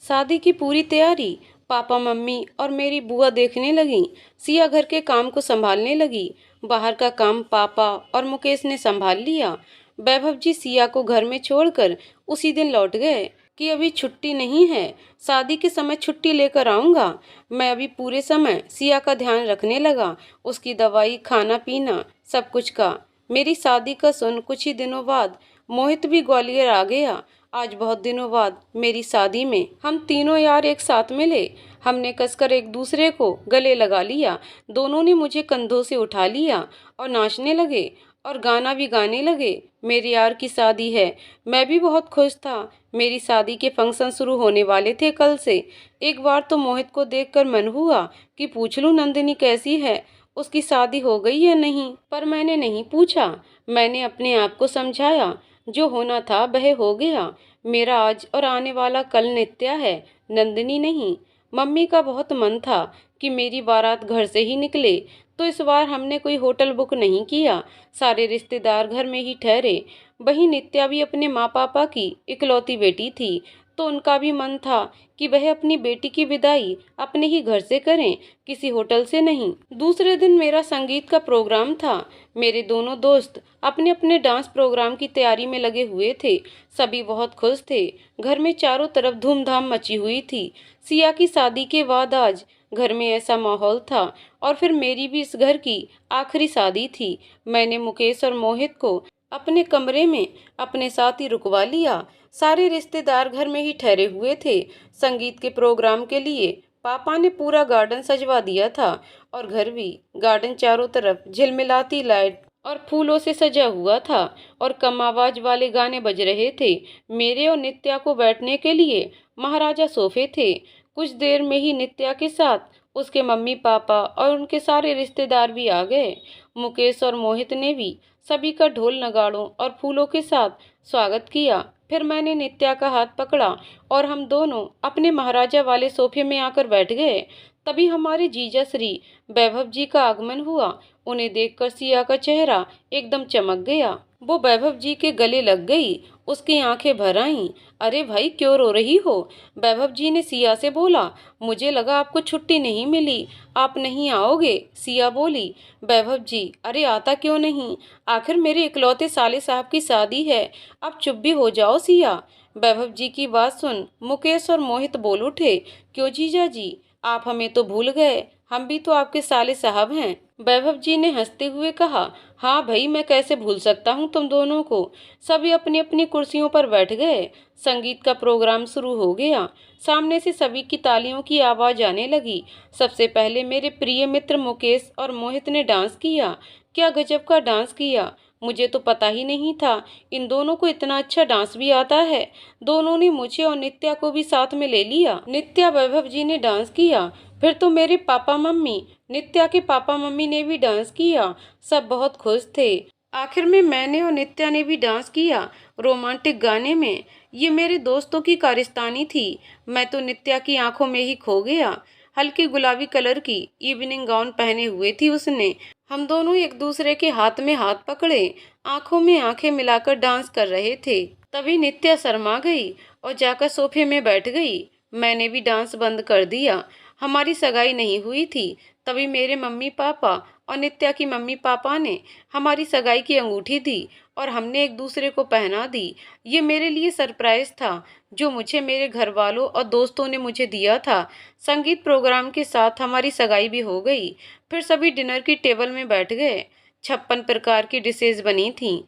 शादी की पूरी तैयारी पापा मम्मी और मेरी बुआ देखने लगी। सिया घर के काम को संभालने लगी। बाहर का काम पापा और मुकेश ने संभाल लिया। वैभव जी सिया को घर में छोड़कर उसी दिन लौट गए कि अभी छुट्टी नहीं है, शादी के समय छुट्टी लेकर आऊँगा। मैं अभी पूरे समय सिया का ध्यान रखने लगा, उसकी दवाई, खाना पीना, सब कुछ का। मेरी शादी का सुन कुछ ही दिनों बाद मोहित भी ग्वालियर आ गया। आज बहुत दिनों बाद मेरी शादी में हम तीनों यार एक साथ मिले। हमने कसकर एक दूसरे को गले लगा लिया। दोनों ने मुझे कंधों से उठा लिया और नाचने लगे और गाना भी गाने लगे। मेरे यार की शादी है, मैं भी बहुत खुश था। मेरी शादी के फंक्शन शुरू होने वाले थे कल से। एक बार तो मोहित को देखकर मन हुआ कि पूछ लूं नंदिनी कैसी है, उसकी शादी हो गई या नहीं, पर मैंने नहीं पूछा। मैंने अपने आप को समझाया, जो होना था वह हो गया। मेरा आज और आने वाला कल नित्या है, नंदिनी नहीं। मम्मी का बहुत मन था कि मेरी बारात घर से ही निकले, तो इस बार हमने कोई होटल बुक नहीं किया। सारे रिश्तेदार घर में ही ठहरे। वहीं नित्या भी अपने माँ पापा की इकलौती बेटी थी, तो उनका भी मन था कि वह अपनी बेटी की विदाई अपने ही घर से करें, किसी होटल से नहीं। दूसरे दिन मेरा संगीत का प्रोग्राम था। मेरे दोनों दोस्त अपने अपने डांस प्रोग्राम की तैयारी में लगे हुए थे। सभी बहुत खुश थे। घर में चारों तरफ धूमधाम मची हुई थी। सिया की शादी के बाद आज घर में ऐसा माहौल था, और फिर मेरी भी इस घर की आखिरी शादी थी। मैंने मुकेश और मोहित को अपने कमरे में अपने साथ ही रुकवा लिया। सारे रिश्तेदार घर में ही ठहरे हुए थे। संगीत के प्रोग्राम के लिए पापा ने पूरा गार्डन सजवा दिया था, और घर भी। गार्डन चारों तरफ झिलमिलाती लाइट और फूलों से सजा हुआ था, और कम आवाज वाले गाने बज रहे थे। मेरे और नित्या को बैठने के लिए महाराजा सोफे थे। कुछ देर में ही नित्या के साथ उसके मम्मी पापा और उनके सारे रिश्तेदार भी आ गए। मुकेश और मोहित ने भी सभी का ढोल नगाड़ों और फूलों के साथ स्वागत किया। फिर मैंने नित्या का हाथ पकड़ा और हम दोनों अपने महाराजा वाले सोफे में आकर बैठ गए। तभी हमारे जीजा श्री वैभव जी का आगमन हुआ। उन्हें देखकर सिया का चेहरा एकदम चमक गया। वो वैभव जी के गले लग गई, उसकी आंखें भर आईं। अरे भाई, क्यों रो रही हो? वैभव जी ने सिया से बोला। मुझे लगा आपको छुट्टी नहीं मिली, आप नहीं आओगे, सिया बोली। वैभव जी, अरे आता क्यों नहीं, आखिर मेरे इकलौते साले साहब की शादी है, अब चुप भी हो जाओ सिया। वैभव जी की बात सुन मुकेश और मोहित बोल उठे। क्यों जीजा जी, आप हमें तो भूल गए, हम भी तो आपके साले साहब हैं। वैभव जी ने हंसते हुए कहा, हाँ भाई, मैं कैसे भूल सकता हूँ तुम दोनों को। सभी अपनी अपनी कुर्सियों पर बैठ गए। संगीत का प्रोग्राम शुरू हो गया। सामने से सभी की तालियों की आवाज आने लगी। सबसे पहले मेरे प्रिय मित्र मुकेश और मोहित ने डांस किया। क्या गजब का डांस किया, मुझे तो पता ही नहीं था इन दोनों को इतना अच्छा डांस भी आता है। दोनों ने मुझे और नित्या को भी साथ में ले लिया। नित्या वैभव जी ने डांस किया, फिर तो मेरे पापा मम्मी, नित्या के पापा मम्मी ने भी डांस किया। सब बहुत खुश थे। आखिर में मैंने और नित्या ने भी डांस किया रोमांटिक गाने में। ये मेरे दोस्तों की कारस्तानी थी। मैं तो नित्या की आंखों में ही खो गया। हल्की गुलाबी कलर की इवनिंग गाउन पहने हुए थी उसने। हम दोनों एक दूसरे के हाथ में हाथ पकड़े आंखों में आंखें मिलाकर डांस कर रहे थे। तभी नित्या शर्मा गई और जाकर सोफे में बैठ गई। मैंने भी डांस बंद कर दिया। हमारी सगाई नहीं हुई थी, तभी मेरे मम्मी पापा और नित्या की मम्मी पापा ने हमारी सगाई की अंगूठी दी और हमने एक दूसरे को पहना दी। ये मेरे लिए सरप्राइज था, जो मुझे मेरे घर वालों और दोस्तों ने मुझे दिया था। संगीत प्रोग्राम के साथ हमारी सगाई भी हो गई। फिर सभी डिनर की टेबल में बैठ गए। 56 प्रकार की डिशेज बनी थीं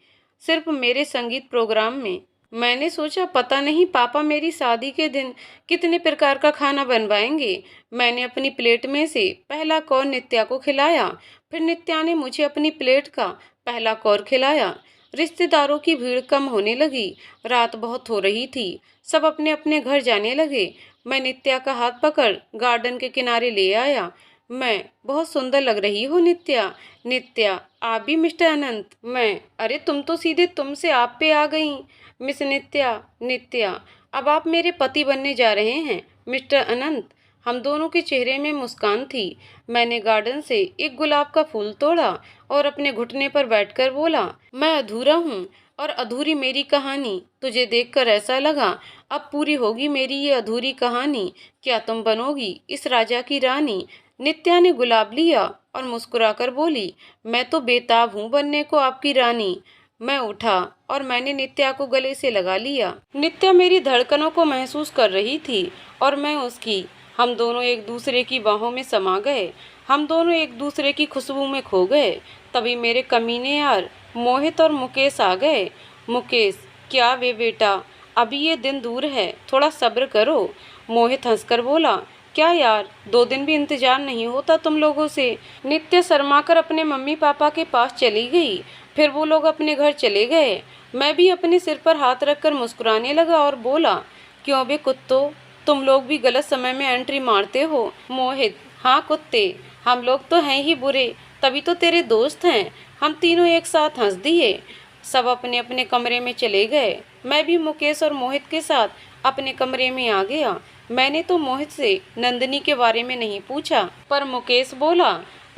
सिर्फ मेरे संगीत प्रोग्राम में। मैंने सोचा, पता नहीं पापा मेरी शादी के दिन कितने प्रकार का खाना बनवाएंगे। मैंने अपनी प्लेट में से पहला कौर नित्या को खिलाया, फिर नित्या ने मुझे अपनी प्लेट का पहला कौर खिलाया। रिश्तेदारों की भीड़ कम होने लगी। रात बहुत हो रही थी। सब अपने अपने घर जाने लगे। मैं नित्या का हाथ पकड़ गार्डन के किनारे ले आया। मैं, बहुत सुंदर लग रही हो नित्या। नित्या, आप भी मिस्टर अनंत। मैं, अरे तुम तो सीधे तुम से आप पे आ गई। मिस नित्या। नित्या, अब आप मेरे पति बनने जा रहे हैं मिस्टर अनंत। हम दोनों के चेहरे में मुस्कान थी। मैंने गार्डन से एक गुलाब का फूल तोड़ा और अपने घुटने पर बैठकर बोला, मैं अधूरा हूँ और अधूरी मेरी कहानी। तुझे देखकर ऐसा लगा अब पूरी होगी मेरी ये अधूरी कहानी। क्या तुम बनोगी इस राजा की रानी? नित्या ने गुलाब लिया और मुस्कुराकर बोली, मैं तो बेताब हूँ बनने को आपकी रानी। मैं उठा और मैंने नित्या को गले से लगा लिया। नित्या मेरी धड़कनों को महसूस कर रही थी और मैं उसकी। हम दोनों एक दूसरे की बाहों में समा गए। हम दोनों एक दूसरे की खुशबू में खो गए। तभी मेरे कमीने यार मोहित और मुकेश आ गए। मुकेश, क्या वे बेटा, अभी ये दिन दूर है, थोड़ा सब्र करो। मोहित हंसकर बोला, क्या यार, 2 दिन भी इंतजार नहीं होता तुम लोगों से? नित्य शर्माकर अपने मम्मी पापा के पास चली गई। फिर वो लोग अपने घर चले गए। मैं भी अपने सिर पर हाथ रखकर मुस्कुराने लगा और बोला, क्यों बे कुत्तों, तुम लोग भी गलत समय में एंट्री मारते हो। मोहित, हाँ कुत्ते, हम लोग तो हैं ही बुरे, तभी तो तेरे दोस्त हैं। हम तीनों एक साथ हंस दिए। सब अपने अपने कमरे में चले गए। मैं भी मुकेश और मोहित के साथ अपने कमरे में आ गया। मैंने तो मोहित से नंदिनी के बारे में नहीं पूछा, पर मुकेश बोला,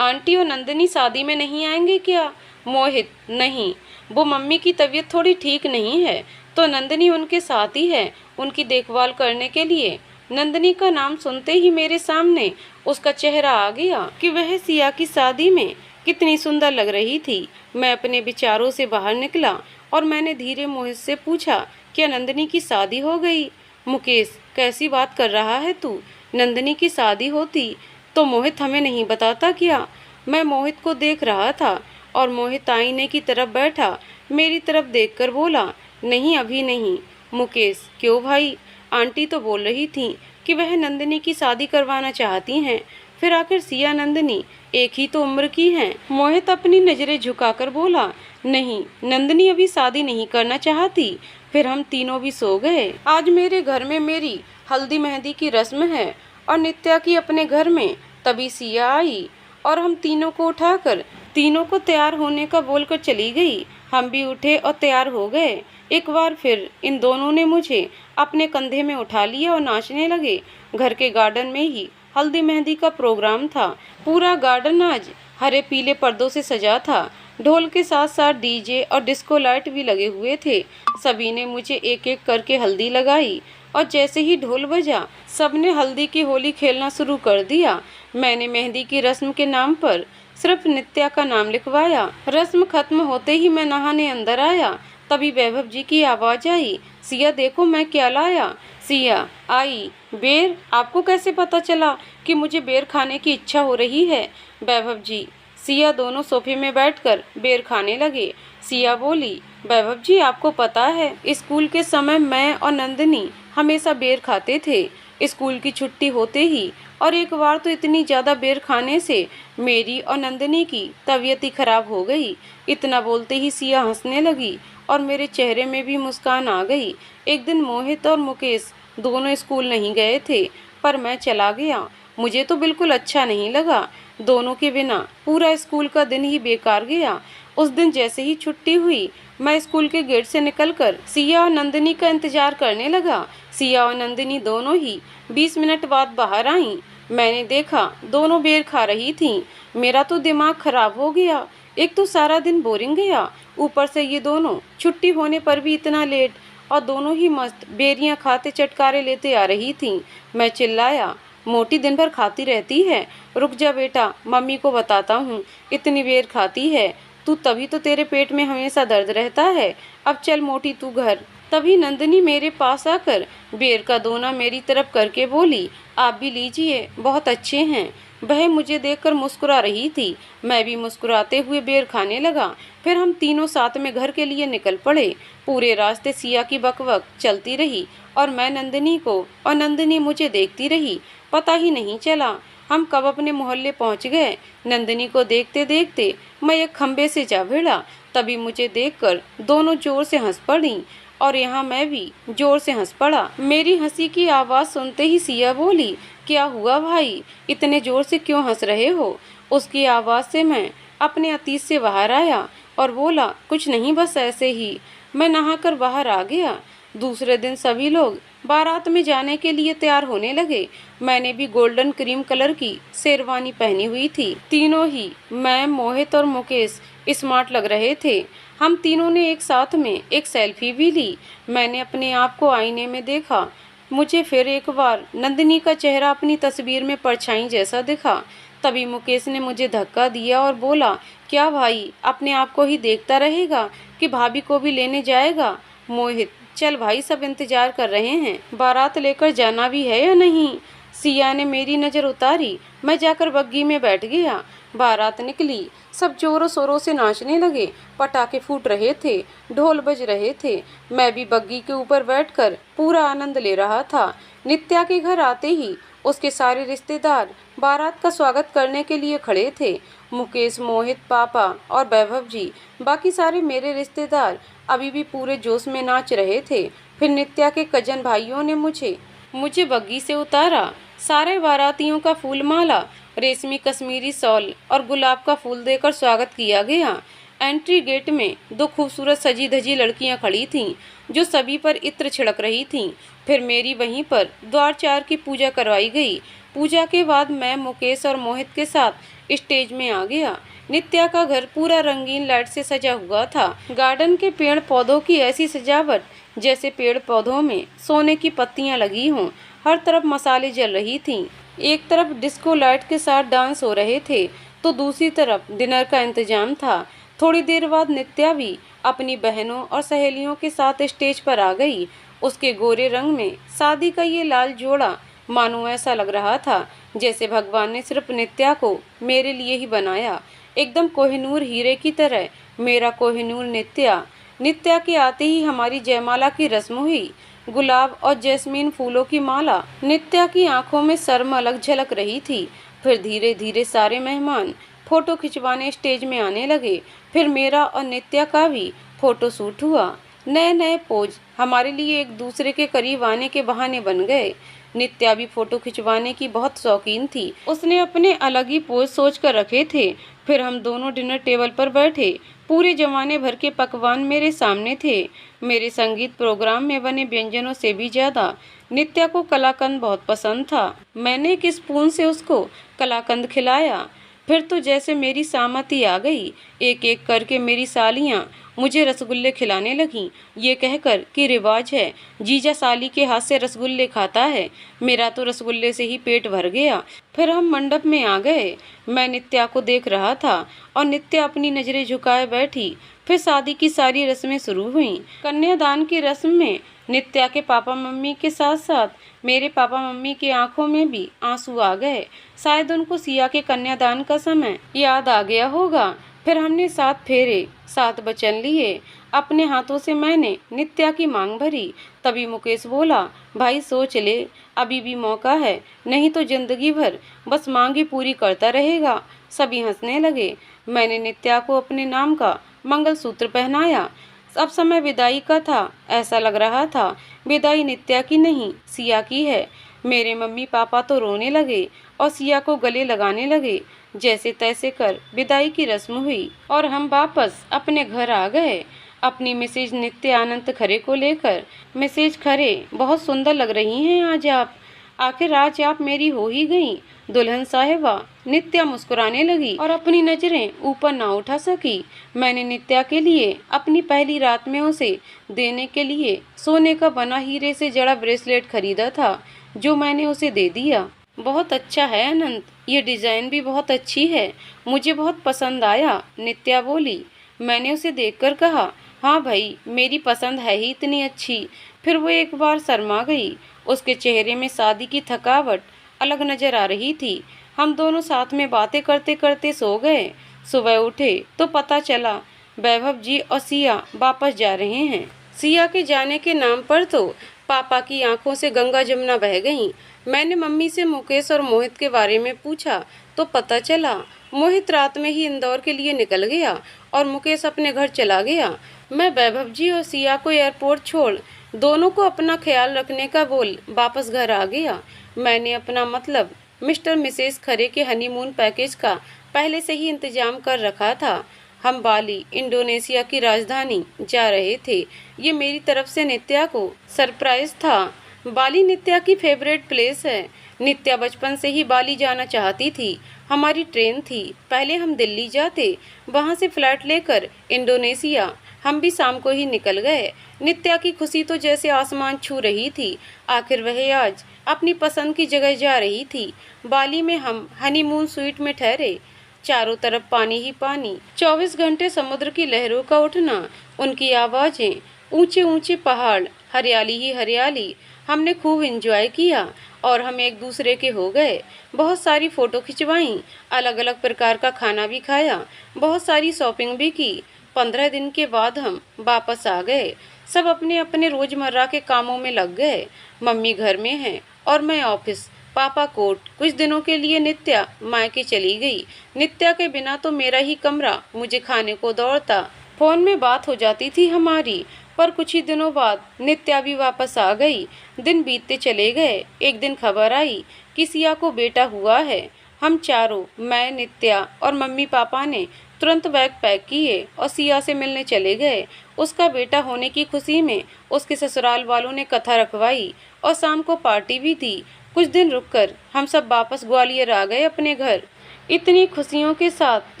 आंटी और नंदिनी शादी में नहीं आएंगे क्या? मोहित, नहीं, वो मम्मी की तबीयत थोड़ी ठीक नहीं है, तो नंदिनी उनके साथ ही है उनकी देखभाल करने के लिए। नंदिनी का नाम सुनते ही मेरे सामने उसका चेहरा आ गया कि वह सिया की शादी में कितनी सुंदर लग रही थी। मैं अपने विचारों से बाहर निकला और मैंने धीरे मोहित से पूछा, क्या नंदिनी की शादी हो गई? मुकेश, कैसी बात कर रहा है तू? नंदिनी की शादी होती तो मोहित हमें नहीं बताता क्या? मैं मोहित को देख रहा था और मोहित आईने की तरफ बैठा मेरी तरफ देखकर बोला, नहीं अभी नहीं। मुकेश, क्यों भाई? आंटी तो बोल रही थी कि वह नंदिनी की शादी करवाना चाहती हैं। फिर आखिर सिया नंदिनी एक ही तो उम्र की हैं। मोहित अपनी नजरें झुकाकर बोला, नहीं, नंदिनी अभी शादी नहीं करना चाहती। फिर हम तीनों भी सो गए। आज मेरे घर में मेरी हल्दी मेहंदी की रस्म है और नित्या की अपने घर में। तभी सिया आई और हम तीनों को उठाकर तीनों को तैयार होने का बोलकर चली गई। हम भी उठे और तैयार हो गए। एक बार फिर इन दोनों ने मुझे अपने कंधे में उठा लिया और नाचने लगे। घर के गार्डन में ही हल्दी मेहंदी का प्रोग्राम था। पूरा गार्डन आज हरे पीले पर्दों से सजा था। ढोल के साथ साथ डीजे और डिस्को लाइट भी लगे हुए थे। सभी ने मुझे एक एक करके हल्दी लगाई और जैसे ही ढोल बजा सबने हल्दी की होली खेलना शुरू कर दिया। मैंने मेहंदी की रस्म के नाम पर सिर्फ नित्या का नाम लिखवाया। रस्म खत्म होते ही मैं नहाने अंदर आया। तभी वैभव जी की आवाज आई, सिया देखो मैं क्या लाया। सिया आई, बेर? आपको कैसे पता चला कि मुझे बेर खाने की इच्छा हो रही है? वैभव जी, सिया दोनों सोफे में बैठकर बेर खाने लगे। सिया बोली, वैभव जी आपको पता है स्कूल के समय मैं और नंदिनी हमेशा बेर खाते थे, स्कूल की छुट्टी होते ही। और एक बार तो इतनी ज़्यादा बेर खाने से मेरी और नंदिनी की तबीयत ही खराब हो गई। इतना बोलते ही सिया हंसने लगी और मेरे चेहरे में भी मुस्कान आ गई। एक दिन मोहित और मुकेश दोनों स्कूल नहीं गए थे, पर मैं चला गया। मुझे तो बिल्कुल अच्छा नहीं लगा। दोनों के बिना पूरा स्कूल का दिन ही बेकार गया। उस दिन जैसे ही छुट्टी हुई मैं स्कूल के गेट से निकलकर सिया और नंदिनी का इंतजार करने लगा। सिया और नंदिनी दोनों ही 20 मिनट बाद बाहर आईं। मैंने देखा दोनों बेर खा रही थीं। मेरा तो दिमाग खराब हो गया। एक तो सारा दिन बोरिंग गया, ऊपर से ये दोनों छुट्टी होने पर भी इतना लेट, और दोनों ही मस्त बेरियां खाते चटकारे लेते आ रही थीं। मैं चिल्लाया, मोटी दिन भर खाती रहती है, रुक जा बेटा, मम्मी को बताता हूँ। इतनी बेर खाती है तू, तभी तो तेरे पेट में हमेशा दर्द रहता है। अब चल मोटी तू घर। तभी नंदिनी मेरे पास आकर बेर का दोना मेरी तरफ करके बोली, आप भी लीजिए, बहुत अच्छे हैं। वह मुझे देखकर मुस्कुरा रही थी। मैं भी मुस्कुराते हुए बेर खाने लगा। फिर हम तीनों साथ में घर के लिए निकल पड़े। पूरे रास्ते सिया की बकबक चलती रही और मैं नंदिनी को और नंदिनी मुझे देखती रही। पता ही नहीं चला हम कब अपने मोहल्ले पहुंच गए। नंदिनी को देखते देखते मैं एक खम्बे से जा भिड़ा। तभी मुझे देखकर दोनों जोर से हंस पड़ी और यहाँ मैं भी जोर से हंस पड़ा। मेरी हंसी की आवाज़ सुनते ही सिया बोली, क्या हुआ भाई, इतने जोर से क्यों हंस रहे हो? उसकी आवाज़ से मैं अपने अतीत से बाहर आया और बोला, कुछ नहीं, बस ऐसे ही। मैं नहाकर बाहर आ गया। दूसरे दिन सभी लोग बारात में जाने के लिए तैयार होने लगे। मैंने भी गोल्डन क्रीम कलर की शेरवानी पहनी हुई थी। तीनों ही, मैं, मोहित और मुकेश, स्मार्ट लग रहे थे। हम तीनों ने एक साथ में एक सेल्फी भी ली। मैंने अपने आप को आईने में देखा। मुझे फिर एक बार नंदिनी का चेहरा अपनी तस्वीर में परछाई जैसा दिखा। तभी मुकेश ने मुझे धक्का दिया और बोला, क्या भाई अपने आप को ही देखता रहेगा कि भाभी को भी लेने जाएगा? मोहित, चल भाई, सब इंतजार कर रहे हैं, बारात लेकर जाना भी है या नहीं? सिया ने मेरी नज़र उतारी। मैं जाकर बग्गी में बैठ गया। बारात निकली। सब जोरों शोरों से नाचने लगे। पटाखे फूट रहे थे, ढोल बज रहे थे। मैं भी बग्गी के ऊपर बैठकर पूरा आनंद ले रहा था। नित्या के घर आते ही उसके सारे रिश्तेदार बारात का स्वागत करने के लिए खड़े थे। मुकेश, मोहित, पापा और वैभव जी, बाकी सारे मेरे रिश्तेदार अभी भी पूरे जोश में नाच रहे थे। फिर नित्या के कजन भाइयों ने मुझे बग्गी से उतारा। सारे बारातियों का फूल माला, रेशमी कश्मीरी शॉल और गुलाब का फूल देकर स्वागत किया गया। एंट्री गेट में दो खूबसूरत सजी धजी लड़कियां खड़ी थीं, जो सभी पर इत्र छिड़क रही थीं। फिर मेरी वहीं पर द्वारचार की पूजा करवाई गई। पूजा के बाद मैं मुकेश और मोहित के साथ स्टेज में आ गया। नित्या का घर पूरा रंगीन लाइट से सजा हुआ था। गार्डन के पेड़ पौधों की ऐसी सजावट जैसे पेड़ पौधों में सोने की पत्तियां लगी हों। हर तरफ मसाले जल रही थीं। एक तरफ डिस्को लाइट के साथ डांस हो रहे थे, तो दूसरी तरफ डिनर का इंतजाम था। थोड़ी देर बाद नित्या भी अपनी बहनों और सहेलियों के साथ स्टेज पर आ गई। उसके गोरे रंग में शादी का ये लाल जोड़ा मानो ऐसा लग रहा था जैसे भगवान ने सिर्फ नित्या को मेरे लिए ही बनाया। एकदम कोहिनूर हीरे की तरह मेरा कोहिनूर नित्या। नित्या के आते ही हमारी जयमाला की रस्म हुई। गुलाब और जैस्मीन फूलों की माला। नित्या की आंखों में शर्म अलग झलक रही थी। फिर धीरे धीरे सारे मेहमान फोटो खिंचवाने स्टेज में आने लगे। फिर मेरा और नित्या का भी फोटो शूट हुआ। नए नए पोज हमारे लिए एक दूसरे के करीब आने के बहाने बन गए। नित्या भी फोटो खिंचवाने की बहुत शौकीन थी। उसने अपने अलग ही पोज सोच कर रखे थे। फिर हम दोनों डिनर टेबल पर बैठे। पूरे जमाने भर के पकवान मेरे सामने थे। मेरे संगीत प्रोग्राम में बने व्यंजनों से भी ज्यादा नित्या को कलाकंद बहुत पसंद था। मैंने एक स्पून से उसको कलाकंद खिलाया। फिर तो जैसे मेरी सामती आ गई। एक एक करके मेरी सालियां मुझे रसगुल्ले खिलाने लगीं, ये कहकर कि रिवाज है, जीजा साली के हाथ से रसगुल्ले खाता है। मेरा तो रसगुल्ले से ही पेट भर गया। फिर हम मंडप में आ गए। मैं नित्या को देख रहा था और नित्या अपनी नजरें झुकाए बैठी। फिर शादी की सारी रस्में शुरू हुईं। कन्यादान की रस्म में नित्या के पापा मम्मी के साथ साथ मेरे पापा मम्मी की आंखों में भी आंसू आ गए। शायद उनको सिया के कन्यादान का समय याद आ गया होगा। फिर हमने 7 फेरे, 7 वचन लिए। अपने हाथों से मैंने नित्या की मांग भरी। तभी मुकेश बोला, भाई सोच ले, अभी भी मौका है, नहीं तो जिंदगी भर बस मांग ही पूरी करता रहेगा। सभी हंसने लगे। मैंने नित्या को अपने नाम का मंगलसूत्र पहनाया। अब समय विदाई का था। ऐसा लग रहा था विदाई नित्या की नहीं, सिया की है। मेरे मम्मी पापा तो रोने लगे और सिया को गले लगाने लगे। जैसे तैसे कर विदाई की रस्म हुई और हम वापस अपने घर आ गए। अपनी मिसेज नित्या अनंत खरे को लेकर। मिसेज खरे, बहुत सुंदर लग रही हैं आज आप। आखिर आज आप मेरी हो ही गई दुल्हन साहिबा। नित्या मुस्कुराने लगी और अपनी नजरें ऊपर ना उठा सकी। मैंने नित्या के लिए अपनी पहली रात में उसे देने के लिए सोने का बना हीरे से जड़ा ब्रेसलेट खरीदा था, जो मैंने उसे दे दिया। बहुत अच्छा है अनंत, ये डिजाइन भी बहुत अच्छी है, मुझे बहुत पसंद आया, नित्या बोली। मैंने उसे देखकर कहा, हाँ भाई, मेरी पसंद है ही इतनी अच्छी। फिर वो एक बार शर्मा गई। उसके चेहरे में शादी की थकावट अलग नजर आ रही थी। हम दोनों साथ में बातें करते करते सो गए। सुबह उठे तो पता चला वैभव जी और सिया वापस जा रहे हैं। सिया के जाने के नाम पर तो पापा की आंखों से गंगा जमुना बह गईं। मैंने मम्मी से मुकेश और मोहित के बारे में पूछा तो पता चला मोहित रात में ही इंदौर के लिए निकल गया और मुकेश अपने घर चला गया। मैं वैभव जी और सिया को एयरपोर्ट छोड़ दोनों को अपना ख्याल रखने का बोल वापस घर आ गया। मैंने अपना मतलब मिस्टर मिसेस खरे के हनीमून पैकेज का पहले से ही इंतजाम कर रखा था। हम बाली, इंडोनेशिया की राजधानी जा रहे थे। ये मेरी तरफ से नित्या को सरप्राइज था। बाली नित्या की फेवरेट प्लेस है। नित्या बचपन से ही बाली जाना चाहती थी। हमारी ट्रेन थी, पहले हम दिल्ली जाते, वहाँ से फ्लाइट लेकर इंडोनेशिया। हम भी शाम को ही निकल गए। नित्या की खुशी तो जैसे आसमान छू रही थी। आखिर वह आज अपनी पसंद की जगह जा रही थी। बाली में हम हनीमून स्वीट में ठहरे। चारों तरफ पानी ही पानी, 24 घंटे समुद्र की लहरों का उठना, उनकी आवाज़ें, ऊंचे ऊंचे पहाड़, हरियाली ही हरियाली। हमने खूब एंजॉय किया और हम एक दूसरे के हो गए। बहुत सारी फ़ोटो खिंचवाईं, अलग अलग प्रकार का खाना भी खाया, बहुत सारी शॉपिंग भी की। 15 दिन के बाद हम वापस आ गए। सब अपने अपने रोज़मर्रा के कामों में लग गए। मम्मी घर में हैं और मैं ऑफिस। पापा कोर्ट। कुछ दिनों के लिए नित्या मायके चली गई। नित्या के बिना तो मेरा ही कमरा मुझे खाने को दौड़ता। फ़ोन में बात हो जाती थी हमारी। पर कुछ ही दिनों बाद नित्या भी वापस आ गई। दिन बीतते चले गए। एक दिन खबर आई कि सिया को बेटा हुआ है। हम चारों, मैं, नित्या और मम्मी पापा ने तुरंत बैग पैक किए और सिया से मिलने चले गए। उसका बेटा होने की खुशी में उसके ससुराल वालों ने कथा रखवाई और शाम को पार्टी भी दी। कुछ दिन रुककर हम सब वापस ग्वालियर आ गए अपने घर। इतनी खुशियों के साथ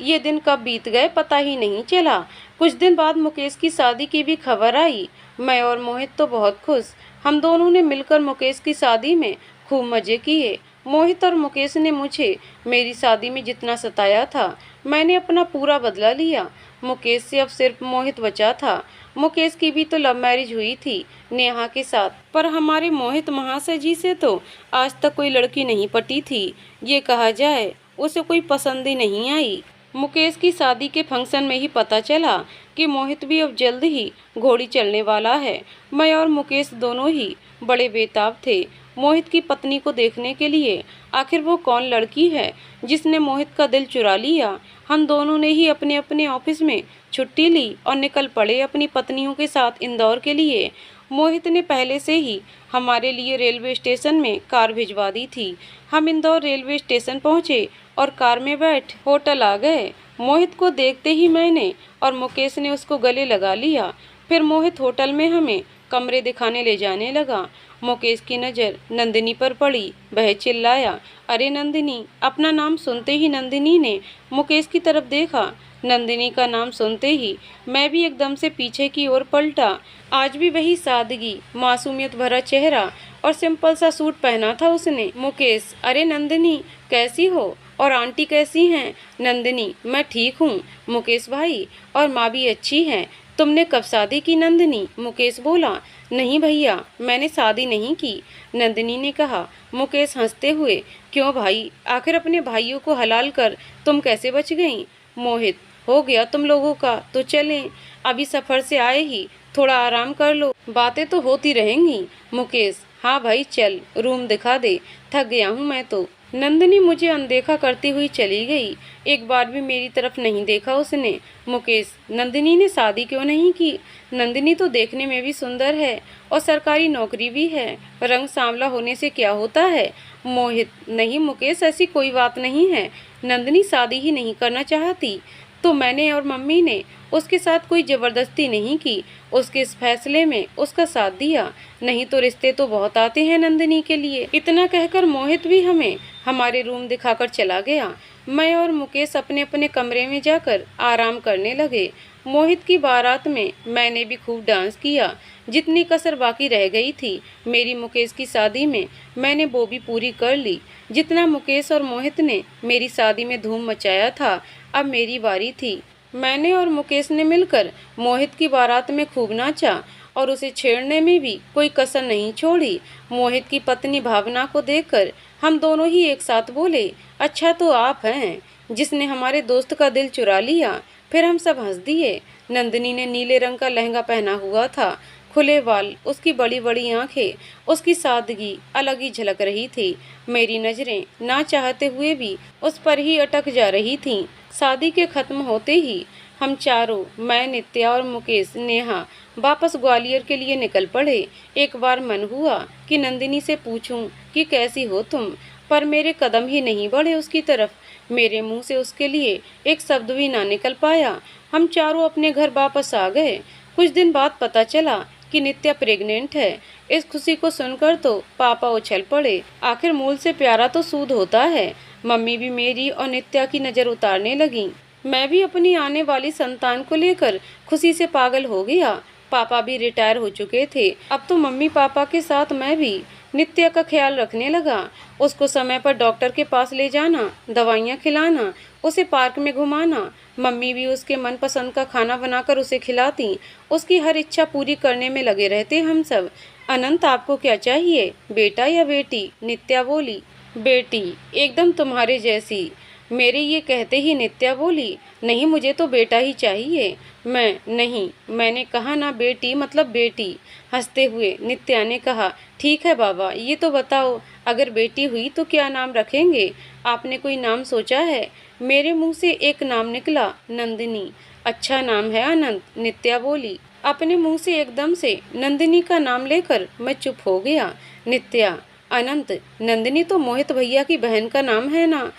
ये दिन कब बीत गए पता ही नहीं चला। कुछ दिन बाद मुकेश की शादी की भी खबर आई। मैं और मोहित तो बहुत खुश। हम दोनों ने मिलकर मुकेश की शादी में खूब मज़े किए। मोहित और मुकेश ने मुझे मेरी शादी में जितना सताया था, मैंने अपना पूरा बदला लिया। मुकेश से अब सिर्फ मोहित बचा था। मुकेश की भी तो लव मैरिज हुई थी नेहा के साथ, पर हमारे मोहित महाशय जी से तो आज तक कोई लड़की नहीं पटी थी। ये कहा जाए उसे कोई पसंद ही नहीं आई। मुकेश की शादी के फंक्शन में ही पता चला कि मोहित भी अब जल्द ही घोड़ी चलने वाला है। मैं और मुकेश दोनों ही बड़े बेताब थे मोहित की पत्नी को देखने के लिए। आखिर वो कौन लड़की है जिसने मोहित का दिल चुरा लिया। हम दोनों ने ही अपने अपने ऑफिस में छुट्टी ली और निकल पड़े अपनी पत्नियों के साथ इंदौर के लिए। मोहित ने पहले से ही हमारे लिए रेलवे स्टेशन में कार भिजवा दी थी। हम इंदौर रेलवे स्टेशन पहुंचे और कार में बैठ होटल आ गए। मोहित को देखते ही मैंने और मुकेश ने उसको गले लगा लिया। फिर मोहित होटल में हमें कमरे दिखाने ले जाने लगा। मुकेश की नज़र नंदिनी पर पड़ी। वह चिल्लाया, अरे नंदिनी। अपना नाम सुनते ही नंदिनी ने मुकेश की तरफ देखा। नंदिनी का नाम सुनते ही मैं भी एकदम से पीछे की ओर पलटा। आज भी वही सादगी, मासूमियत भरा चेहरा और सिंपल सा सूट पहना था उसने। मुकेश, अरे नंदिनी कैसी हो और आंटी कैसी हैं? नंदिनी, मैं ठीक हूँ मुकेश भाई, और माँ भी अच्छी है। तुमने कब शादी की नंदिनी? मुकेश बोला, नहीं भैया, मैंने शादी नहीं की, नंदिनी ने कहा। मुकेश हंसते हुए, क्यों भाई, आखिर अपने भाइयों को हलाल कर तुम कैसे बच गईं? मोहित, हो गया तुम लोगों का, तो चलें, अभी सफ़र से आए ही, थोड़ा आराम कर लो, बातें तो होती रहेंगी। मुकेश, हाँ भाई चल, रूम दिखा दे, थक गया हूँ मैं तो। नंदिनी मुझे अनदेखा करती हुई चली गई। एक बार भी मेरी तरफ नहीं देखा उसने। मुकेश, नंदिनी ने शादी क्यों नहीं की? नंदिनी तो देखने में भी सुंदर है और सरकारी नौकरी भी है, रंग सांवला होने से क्या होता है? मोहित, नहीं मुकेश, ऐसी कोई बात नहीं है। नंदिनी शादी ही नहीं करना चाहती तो मैंने और मम्मी ने उसके साथ कोई ज़बरदस्ती नहीं की। उसके इस फैसले में उसका साथ दिया, नहीं तो रिश्ते तो बहुत आते हैं नंदिनी के लिए। इतना कहकर मोहित भी हमें हमारे रूम दिखाकर चला गया। मैं और मुकेश अपने अपने कमरे में जाकर आराम करने लगे। मोहित की बारात में मैंने भी खूब डांस किया। जितनी कसर बाकी रह गई थी मेरी मुकेश की शादी में, मैंने वो भी पूरी कर ली। जितना मुकेश और मोहित ने मेरी शादी में धूम मचाया था, अब मेरी बारी थी। मैंने और मुकेश ने मिलकर मोहित की बारात में खूब नाचा और उसे छेड़ने में भी कोई कसर नहीं छोड़ी। मोहित की पत्नी भावना को देखकर हम दोनों ही एक साथ बोले, अच्छा तो आप हैं जिसने हमारे दोस्त का दिल चुरा लिया। फिर हम सब हंस दिए। नंदिनी ने नीले रंग का लहंगा पहना हुआ था, खुले बाल, उसकी बड़ी बड़ी आंखें, उसकी सादगी अलग ही झलक रही थी। मेरी नज़रें ना चाहते हुए भी उस पर ही अटक जा रही थीं। शादी के ख़त्म होते ही हम चारों, मैं, नित्या और मुकेश, नेहा, वापस ग्वालियर के लिए निकल पड़े। एक बार मन हुआ कि नंदिनी से पूछूं कि कैसी हो तुम, पर मेरे कदम ही नहीं बढ़े उसकी तरफ। मेरे मुंह से उसके लिए एक शब्द भी ना निकल पाया। हम चारों अपने घर वापस आ गए। कुछ दिन बाद पता चला कि नित्या प्रेग्नेंट है। इस खुशी को सुनकर तो पापा उछल पड़े। आखिर मूल से प्यारा तो सूद होता है। मम्मी भी मेरी और नित्या की नज़र उतारने लगी। मैं भी अपनी आने वाली संतान को लेकर खुशी से पागल हो गया। पापा भी रिटायर हो चुके थे। अब तो मम्मी पापा के साथ मैं भी नित्या का ख्याल रखने लगा। उसको समय पर डॉक्टर के पास ले जाना, दवाइयाँ खिलाना, उसे पार्क में घुमाना। मम्मी भी उसके मनपसंद का खाना बनाकर उसे खिलाती। उसकी हर इच्छा पूरी करने में लगे रहते हम सब। अनंत, आपको क्या चाहिए, बेटा या बेटी? नित्या बोली। बेटी, एकदम तुम्हारे जैसी। मेरे ये कहते ही नित्या बोली, नहीं मुझे तो बेटा ही चाहिए। नहीं, मैंने कहा ना बेटी मतलब बेटी। हंसते हुए नित्या ने कहा, ठीक है बाबा, ये तो बताओ अगर बेटी हुई तो क्या नाम रखेंगे? आपने कोई नाम सोचा है? मेरे मुंह से एक नाम निकला, नंदिनी। अच्छा नाम है अनंत, नित्या बोली। अपने मुंह से एकदम से नंदिनी का नाम लेकर मैं चुप हो गया। नित्या, अनंत, नंदिनी तो मोहित भैया की बहन का नाम है ना?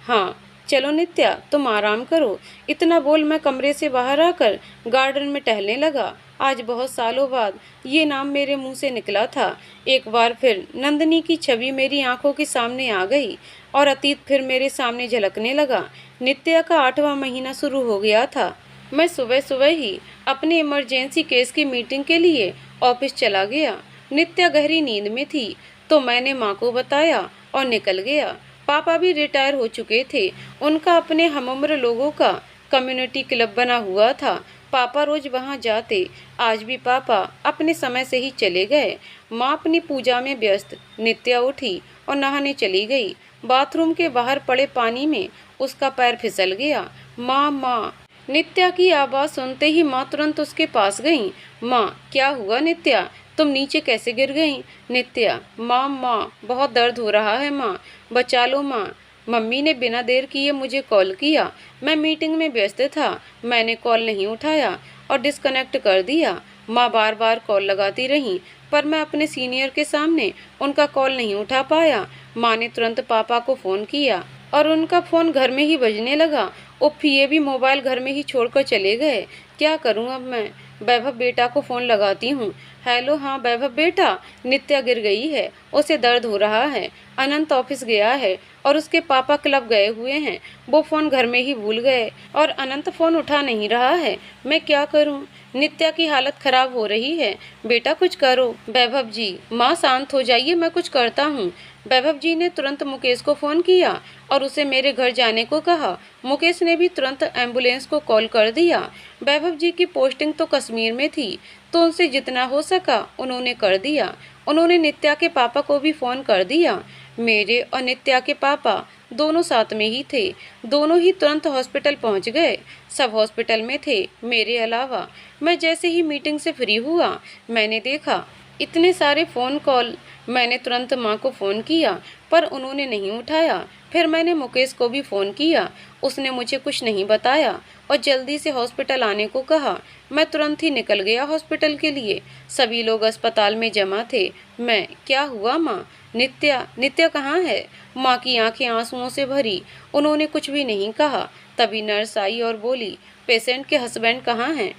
हाँ। चलो नित्या, तुम आराम करो। इतना बोल मैं कमरे से बाहर आकर गार्डन में टहलने लगा। आज बहुत सालों बाद ये नाम मेरे मुंह से निकला था। एक बार फिर नंदिनी की छवि मेरी आंखों के सामने आ गई और अतीत फिर मेरे सामने झलकने लगा। नित्या का 8वां महीना शुरू हो गया था। मैं सुबह सुबह ही अपने इमरजेंसी केस की मीटिंग के लिए ऑफिस चला गया। नित्या गहरी नींद में थी तो मैंने माँ को बताया और निकल गया। पापा भी रिटायर हो चुके थे। उनका अपने हमउम्र लोगों का कम्युनिटी क्लब बना हुआ था। पापा रोज वहां जाते। आज भी पापा अपने समय से ही चले गए। माँ अपनी पूजा में व्यस्त। नित्या उठी और नहाने चली गई। बाथरूम के बाहर पड़े पानी में उसका पैर फिसल गया। माँ माँ, नित्या की आवाज़ सुनते ही माँ तुरंत उसके पास गई। माँ, क्या हुआ नित्या, तुम नीचे कैसे गिर गई? नित्या, माँ, बहुत दर्द हो रहा है माँ, बचा लो माँ। मम्मी ने बिना देर किए मुझे कॉल किया। मैं मीटिंग में व्यस्त था। मैंने कॉल नहीं उठाया और डिस्कनेक्ट कर दिया। माँ बार बार कॉल लगाती रही पर मैं अपने सीनियर के सामने उनका कॉल नहीं उठा पाया। माँ ने तुरंत पापा को फ़ोन किया और उनका फ़ोन घर में ही बजने लगा। उफ, ये भी मोबाइल घर में ही छोड़कर चले गए। क्या करूं अब मैं? वैभव बेटा को फ़ोन लगाती हूँ। हेलो, हाँ वैभव बेटा, नित्या गिर गई है, उसे दर्द हो रहा है। अनंत ऑफिस गया है और उसके पापा क्लब गए हुए हैं। वो फ़ोन घर में ही भूल गए और अनंत फ़ोन उठा नहीं रहा है। मैं क्या करूं? नित्या की हालत खराब हो रही है। बेटा कुछ करो। वैभव जी, माँ शांत हो जाइए, मैं कुछ करता हूँ। वैभव जी ने तुरंत मुकेश को फ़ोन किया और उसे मेरे घर जाने को कहा। मुकेश ने भी तुरंत एम्बुलेंस को कॉल कर दिया। वैभव जी की पोस्टिंग तो कश्मीर में थी तो उनसे जितना हो सका उन्होंने कर दिया। उन्होंने नित्या के पापा को भी फ़ोन कर दिया। मेरे और नित्या के पापा दोनों साथ में ही थे। दोनों ही तुरंत हॉस्पिटल पहुंच गए। सब हॉस्पिटल में थे मेरे अलावा। मैं जैसे ही मीटिंग से फ्री हुआ मैंने देखा इतने सारे फ़ोन कॉल। मैंने तुरंत माँ को फ़ोन किया पर उन्होंने नहीं उठाया। फिर मैंने मुकेश को भी फ़ोन किया, उसने मुझे कुछ नहीं बताया और जल्दी से हॉस्पिटल आने को कहा। मैं तुरंत ही निकल गया हॉस्पिटल के लिए। सभी लोग अस्पताल में जमा थे। मैं, क्या हुआ माँ? नित्या कहाँ है? माँ की आंखें आंसुओं से भरी। उन्होंने कुछ भी नहीं कहा। तभी नर्स आई और बोली, पेशेंट के हस्बैंड कहाँ हैं?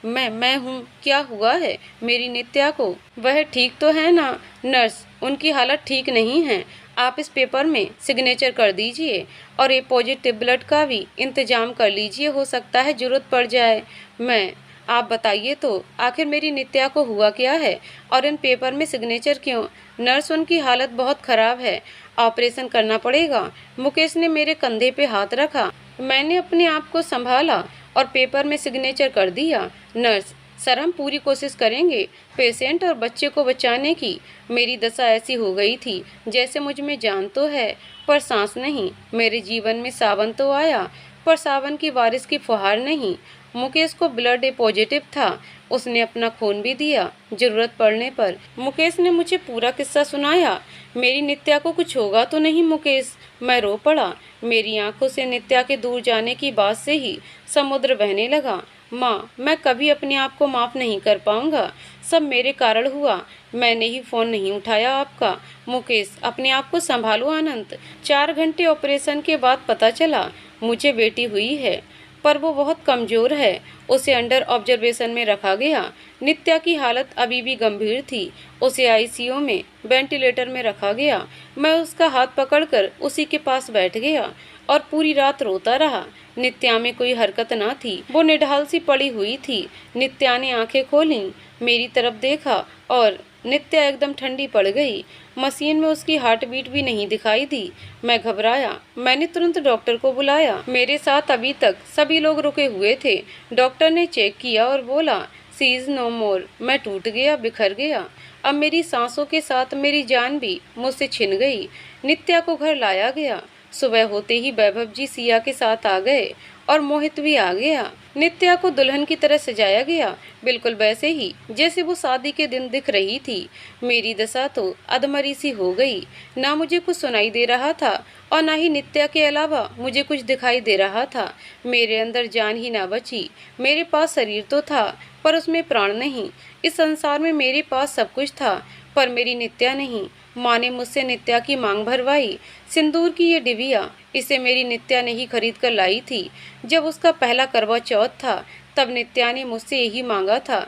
मैं हूँ। क्या हुआ है मेरी नित्या को? वह ठीक तो है ना? नर्स, उनकी हालत ठीक नहीं है। आप इस पेपर में सिग्नेचर कर दीजिए और ए पॉजिटिव ब्लड का भी इंतजाम कर लीजिए, हो सकता है जरूरत पड़ जाए। आप बताइए तो आखिर मेरी नित्या को हुआ क्या है और इन पेपर में सिग्नेचर क्यों? नर्स, उनकी हालत बहुत ख़राब है, ऑपरेशन करना पड़ेगा। मुकेश ने मेरे कंधे पे हाथ रखा। मैंने अपने आप को संभाला और पेपर में सिग्नेचर कर दिया। नर्स, सर हम पूरी कोशिश करेंगे पेशेंट और बच्चे को बचाने की। मेरी दशा ऐसी हो गई थी जैसे मुझ में जान तो है पर सांस नहीं। मेरे जीवन में सावन तो आया पर सावन की बारिश की फुहार नहीं। मुकेश को ब्लड ए पॉजिटिव था, उसने अपना खून भी दिया जरूरत पड़ने पर। मुकेश ने मुझे पूरा किस्सा सुनाया। मेरी नित्या को कुछ होगा तो नहीं मुकेश? मैं रो पड़ा। मेरी आंखों से नित्या के दूर जाने की बात से ही समुद्र बहने लगा। माँ, मैं कभी अपने आप को माफ़ नहीं कर पाऊंगा। सब मेरे कारण हुआ। मैंने ही फ़ोन नहीं उठाया आपका। मुकेश, अपने आप को संभालो। अनंत, 4 घंटे ऑपरेशन के बाद पता चला मुझे बेटी हुई है। पर वो बहुत कमज़ोर है। उसे अंडर ऑब्जर्वेशन में रखा गया। नित्या की हालत अभी भी गंभीर थी। उसे आईसीयू में वेंटिलेटर में रखा गया। मैं उसका हाथ पकड़कर उसी के पास बैठ गया और पूरी रात रोता रहा। नित्या में कोई हरकत ना थी, वो निढाल सी पड़ी हुई थी। नित्या ने आंखें खोली, मेरी तरफ देखा और नित्या एकदम ठंडी पड़ गई। मशीन में उसकी हार्ट बीट भी नहीं दिखाई दी। मैं घबराया। मैंने तुरंत डॉक्टर को बुलाया। मेरे साथ अभी तक सभी लोग रुके हुए थे। डॉक्टर ने चेक किया और बोला, सी इज नो मोर। मैं टूट गया, बिखर गया। अब मेरी सांसों के साथ मेरी जान भी मुझसे छिन गई। नित्या को घर लाया गया। सुबह होते ही वैभव जी सिया के साथ आ गए और मोहित भी आ गया। नित्या को दुल्हन की तरह सजाया गया, बिल्कुल वैसे ही जैसे वो शादी के दिन दिख रही थी। मेरी दशा तो अधमरी सी हो गई। ना मुझे कुछ सुनाई दे रहा था और ना ही नित्या के अलावा मुझे कुछ दिखाई दे रहा था। मेरे अंदर जान ही ना बची। मेरे पास शरीर तो था पर उसमें प्राण नहीं। इस संसार में मेरे पास सब कुछ था पर मेरी नित्या नहीं। माँ ने मुझसे नित्या की मांग भरवाई। सिंदूर की ये डिबिया, इसे मेरी नित्या ने ही खरीद कर लाई थी। जब उसका पहला करवा चौथ था तब नित्या ने मुझसे यही मांगा था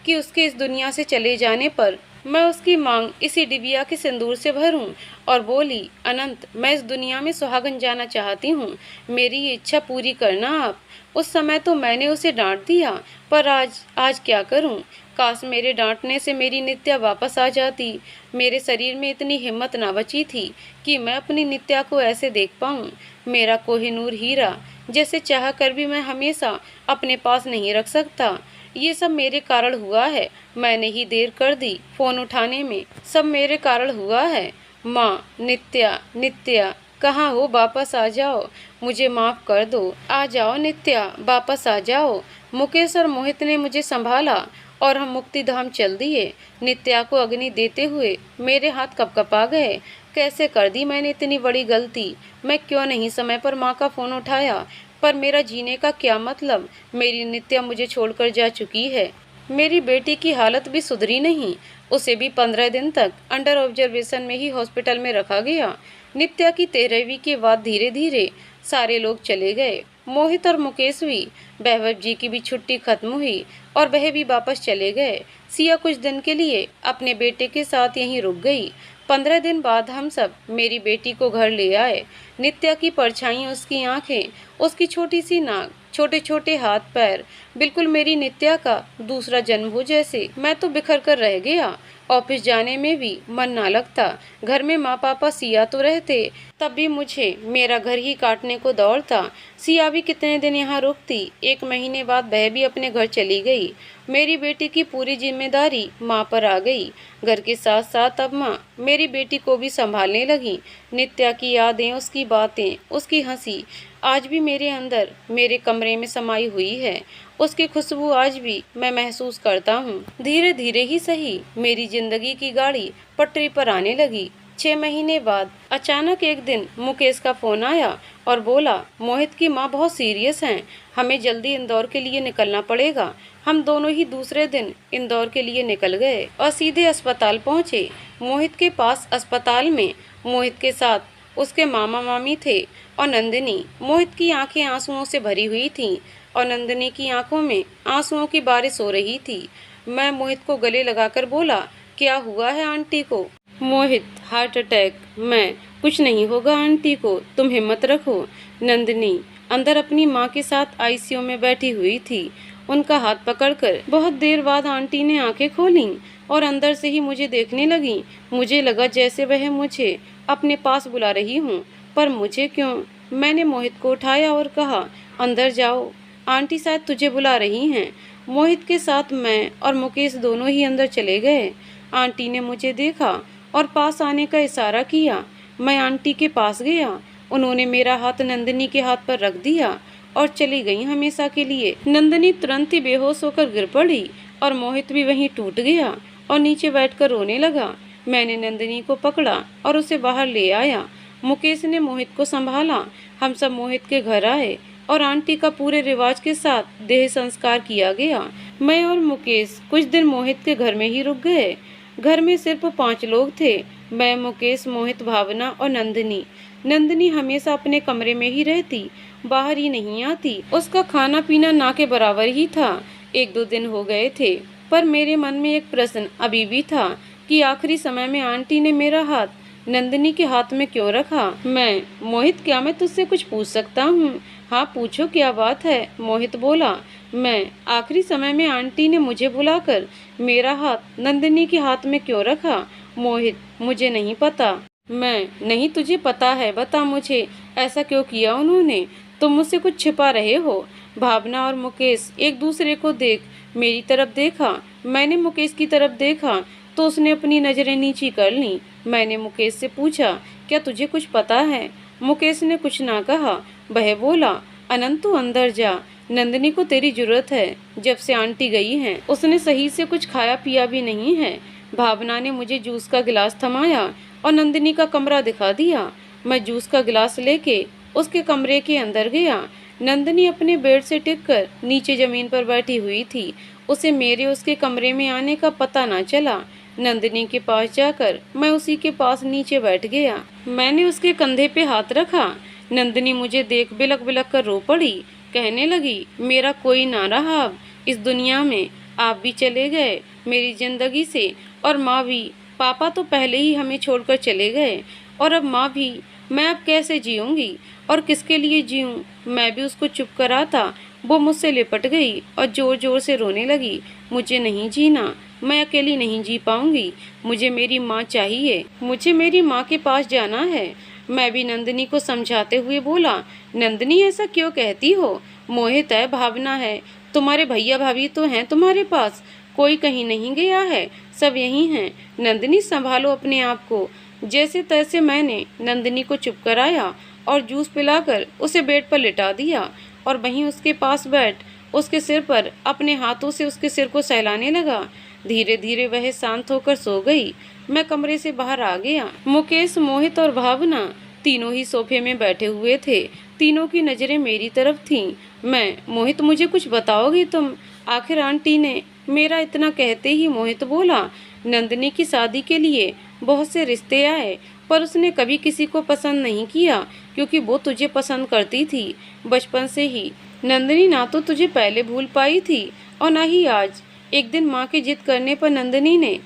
कि उसके इस दुनिया से चले जाने पर मैं उसकी मांग इसी डिबिया के सिंदूर से भरूं और बोली, अनंत मैं इस दुनिया में सुहागन जाना चाहती हूँ, मेरी ये इच्छा पूरी करना आप। उस समय तो मैंने उसे डांट दिया पर आज क्या करूं? काश मेरे डांटने से मेरी नित्या वापस आ जाती। मेरे शरीर में इतनी हिम्मत ना बची थी कि मैं अपनी नित्या को ऐसे देख पाऊं। मेरा कोहिनूर हीरा जैसे चाह कर भी मैं हमेशा अपने पास नहीं रख सकता। ये सब मेरे कारण हुआ है। मैंने ही देर कर दी फोन उठाने में, सब मेरे कारण हुआ है। माँ, नित्या, नित्या कहाँ हो? वापस आ जाओ, मुझे माफ़ कर दो। आ जाओ नित्या, वापस आ जाओ। मुकेश और मोहित ने मुझे संभाला और हम मुक्तिधाम चल दिए। नित्या को अग्नि देते हुए मेरे हाथ कपकपा गए। कैसे कर दी मैंने इतनी बड़ी गलती? मैं क्यों नहीं समय पर माँ का फ़ोन उठाया? पर मेरा जीने का क्या मतलब? मेरी नित्या मुझे छोड़कर जा चुकी है। मेरी बेटी की हालत भी सुधरी नहीं। उसे भी 15 दिन तक अंडर ऑब्जर्वेशन में ही हॉस्पिटल में रखा गया। नित्या की 13वीं के बाद धीरे धीरे सारे लोग चले गए। मोहित और मुकेश भी। वैभव जी की भी छुट्टी खत्म हुई और वह भी वापस चले गए। सिया कुछ दिन के लिए अपने बेटे के साथ यहीं रुक गई। 15 दिन बाद हम सब मेरी बेटी को घर ले आए। नित्या की परछाई, उसकी आंखें, उसकी छोटी सी नाक, छोटे छोटे हाथ पैर, बिल्कुल मेरी नित्या का दूसरा जन्म हो जैसे। मैं तो बिखर कर रह गया। ऑफिस जाने में भी मन ना लगता। घर में माँ पापा सिया तो रहते, तब भी मुझे मेरा घर ही काटने को दौड़ता। सिया भी कितने दिन यहाँ रुकती। 1 महीने बाद वह भी अपने घर चली गई। मेरी बेटी की पूरी जिम्मेदारी माँ पर आ गई। घर के साथ साथ अब माँ मेरी बेटी को भी संभालने लगी। नित्या की यादें, उसकी बातें, उसकी हंसी आज भी मेरे अंदर, मेरे कमरे में समाई हुई है। उसकी खुशबू आज भी मैं महसूस करता हूँ। धीरे धीरे ही सही मेरी जिंदगी की गाड़ी पटरी पर आने लगी। 6 महीने बाद अचानक एक दिन मुकेश का फोन आया और बोला, मोहित की माँ बहुत सीरियस हैं, हमें जल्दी इंदौर के लिए निकलना पड़ेगा। हम दोनों ही दूसरे दिन इंदौर के लिए निकल गए और सीधे अस्पताल पहुँचे। मोहित के पास अस्पताल में मोहित के साथ उसके मामा मामी थे और नंदिनी। मोहित की आंखें आंसुओं से भरी हुई थीं और नंदिनी की आंखों में आंसुओं की बारिश हो रही थी। मैं मोहित को गले लगाकर बोला, क्या हुआ है आंटी को? मोहित, हार्ट अटैक। मैं, कुछ नहीं होगा आंटी को, तुम हिम्मत रखो। नंदिनी अंदर अपनी माँ के साथ आईसीयू में बैठी हुई थी। उनका हाथ पकड़कर बहुत देर बाद आंटी ने आंखें खोलीं और अंदर से ही मुझे देखने लगी। मुझे लगा जैसे वह मुझे अपने पास बुला रही हूँ, पर मुझे क्यों? मैंने मोहित को उठाया और कहा, अंदर जाओ, आंटी शायद तुझे बुला रही हैं। मोहित के साथ मैं और मुकेश दोनों ही अंदर चले गए। आंटी ने मुझे देखा और पास आने का इशारा किया। मैं आंटी के पास गया। उन्होंने मेरा हाथ नंदिनी के हाथ पर रख दिया और चली गई हमेशा के लिए। नंदिनी तुरंत ही बेहोश होकर गिर पड़ी और मोहित भी वहीं टूट गया और नीचे बैठकर रोने लगा। मैंने नंदिनी को पकड़ा और उसे बाहर ले आया। मुकेश ने मोहित को संभाला। हम सब मोहित के घर आए और आंटी का पूरे रिवाज के साथ देह संस्कार किया गया। मैं और मुकेश कुछ दिन मोहित के घर में ही रुक गए। घर में सिर्फ 5 लोग थे। मैं, मुकेश, मोहित, भावना और नंदिनी। नंदिनी हमेशा अपने कमरे में ही रहती, बाहर ही नहीं आती। उसका खाना पीना ना के बराबर ही था। 1-2 दिन हो गए थे, पर मेरे मन में एक प्रश्न अभी भी था कि आखिरी समय में आंटी ने मेरा हाथ नंदिनी के हाथ में क्यों रखा। मैं, मोहित, क्या मैं तुझसे कुछ पूछ सकता हूँ? हाँ पूछो, क्या बात है? मोहित बोला। मैं, आखिरी समय में आंटी ने मुझे बुलाकर मेरा हाथ नंदिनी के हाथ में क्यों रखा? मोहित, मुझे नहीं पता। मैं, नहीं तुझे पता है, बता मुझे, ऐसा क्यों किया उन्होंने? तुम मुझसे कुछ छिपा रहे हो। भावना और मुकेश एक दूसरे को देख मेरी तरफ देखा। मैंने मुकेश की तरफ देखा तो उसने अपनी नजरें नीची कर लीं। मैंने मुकेश से पूछा, क्या तुझे कुछ पता है? मुकेश ने कुछ ना कहा। वह बोला, अनंत तू अंदर जा, नंदिनी को तेरी जरूरत है। जब से आंटी गई हैं उसने सही से कुछ खाया पिया भी नहीं है। भावना ने मुझे जूस का गिलास थमाया और नंदिनी का कमरा दिखा दिया। मैं जूस का गिलास लेके उसके कमरे के अंदर गया। नंदिनी अपने बेड से टिककर नीचे जमीन पर बैठी हुई थी। उसे मेरे उसके कमरे में आने का पता ना चला। नंदिनी के पास जाकर मैं उसी के पास नीचे बैठ गया। मैंने उसके कंधे पे हाथ रखा। नंदिनी मुझे देख बिलक बिलक कर रो पड़ी। कहने लगी, मेरा कोई ना रहा अब इस दुनिया में, आप भी चले गए मेरी जिंदगी से, और माँ भी। पापा तो पहले ही हमें छोड़कर चले गए, और अब माँ भी। मैं अब कैसे जीऊँगी और किसके लिए जीऊँ? मैं भी उसको चुप करा था। वो मुझसे लिपट गई और जोर जोर से रोने लगी। मुझे नहीं जीना, मैं अकेली नहीं जी पाऊंगी। मुझे मेरी माँ चाहिए, मुझे मेरी माँ के पास जाना है। मैं भी नंदिनी को समझाते हुए बोला, नंदिनी ऐसा क्यों कहती हो? मोहित है, भावना है, तुम्हारे भैया भाभी तो हैं तुम्हारे पास, कोई कहीं नहीं गया है, सब यहीं हैं। नंदिनी संभालो अपने आप को। जैसे तैसे मैंने नंदिनी को चुप कराया और जूस पिलाकर उसे बेड पर लिटा दिया और वहीं उसके पास बैठ उसके सिर पर अपने हाथों से उसके सिर को सहलाने लगा। धीरे धीरे वह शांत होकर सो गई। मैं कमरे से बाहर आ गया। मुकेश, मोहित और भावना तीनों ही सोफे में बैठे हुए थे। तीनों की नजरें मेरी तरफ थीं। मैं, मोहित मुझे कुछ बताओगी तुम? आखिर आंटी ने मेरा इतना कहते ही मोहित बोला, नंदिनी की शादी के लिए बहुत से रिश्ते आए, पर उसने कभी किसी को पसंद नहीं किया, क्योंकि वो तुझे पसंद करती थी बचपन से ही। नंदिनी ना तो तुझे पहले भूल पाई थी और ना ही आज। एक दिन माँ की जिद करने पर नंदिनी ने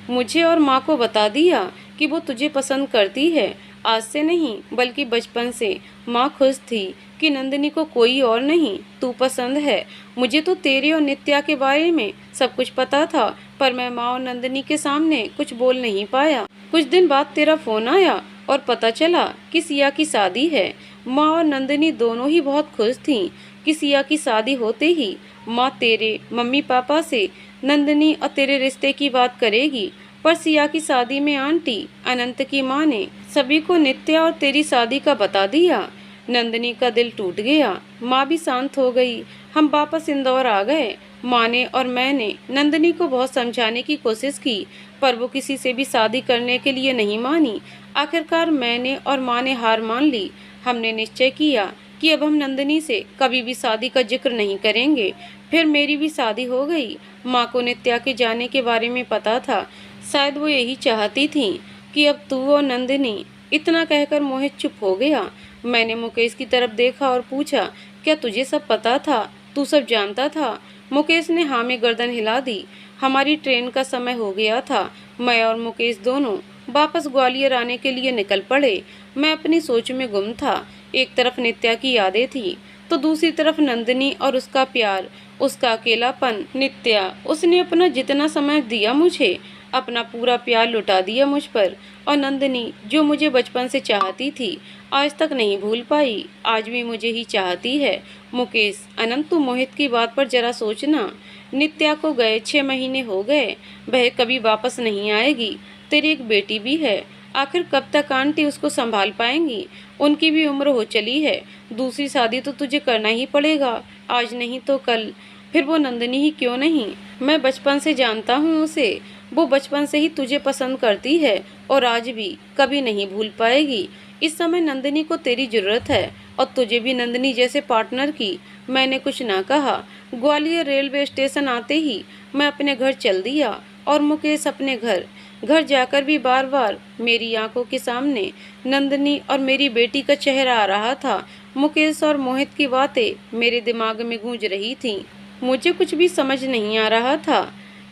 मुझे और माँ को बता दिया कि वो तुझे पसंद करती है। आज से नहीं बल्कि बचपन से माँ खुश थी कि नंदिनी को कोई और नहीं तू पसंद है। मुझे तो तेरे और नित्या के बारे में सब कुछ पता था, पर मैं माँ और नंदिनी के सामने कुछ बोल नहीं पाया। कुछ दिन बाद तेरा फोन आया और पता चला कि सिया की शादी है। माँ और नंदिनी दोनों ही बहुत खुश थीं कि सिया की शादी होते ही माँ तेरे मम्मी पापा से नंदिनी और तेरे रिश्ते की बात करेगी। पर सिया की शादी में आंटी अनंत की माँ ने सभी को नित्या और तेरी शादी का बता दिया। नंदिनी का दिल टूट गया। माँ भी शांत हो गई। हम वापस इंदौर आ गए। माँ ने और मैंने नंदिनी को बहुत समझाने की कोशिश की, पर वो किसी से भी शादी करने के लिए नहीं मानी। आखिरकार मैंने और माँ ने हार मान ली। हमने निश्चय किया कि अब हम नंदिनी से कभी भी शादी का जिक्र नहीं करेंगे। फिर मेरी भी शादी हो गई। माँ को नित्या के जाने के बारे में पता था। शायद वो यही चाहती थी कि अब तू और नंदिनी। इतना कहकर मोहित चुप हो गया। मैंने मुकेश की तरफ देखा और पूछा, क्या तुझे सब पता था? तू सब जानता था? मुकेश ने हाँ में गर्दन हिला दी। हमारी ट्रेन का समय हो गया था। मैं और मुकेश दोनों वापस ग्वालियर आने के लिए निकल पड़े। मैं अपनी सोच में गुम था। एक तरफ नित्या की यादें थी तो दूसरी तरफ नंदिनी और उसका प्यार, उसका अकेलापन। नित्या, उसने अपना जितना समय दिया मुझे, अपना पूरा प्यार लुटा दिया मुझ पर। और नंदिनी, जो मुझे बचपन से चाहती थी, आज तक नहीं भूल पाई, आज भी मुझे ही चाहती है। मुकेश, अनंत तू मोहित की बात पर जरा सोचना। नित्या को गए 6 महीने हो गए, वह कभी वापस नहीं आएगी। तेरी एक बेटी भी है, आखिर कब तक आंटी उसको संभाल पाएंगी? उनकी भी उम्र हो चली है। दूसरी शादी तो तुझे करना ही पड़ेगा, आज नहीं तो कल। फिर वो नंदिनी ही क्यों नहीं? मैं बचपन से जानता हूँ उसे। वो बचपन से ही तुझे पसंद करती है और आज भी कभी नहीं भूल पाएगी। इस समय नंदिनी को तेरी जरूरत है और तुझे भी नंदिनी जैसे पार्टनर की। मैंने कुछ ना कहा। ग्वालियर रेलवे स्टेशन आते ही मैं अपने घर चल दिया और मुकेश अपने घर। घर जाकर भी बार बार मेरी आंखों के सामने नंदनी और मेरी बेटी का चेहरा आ रहा था। मुकेश और मोहित की बातें मेरे दिमाग में गूंज रही थीं। मुझे कुछ भी समझ नहीं आ रहा था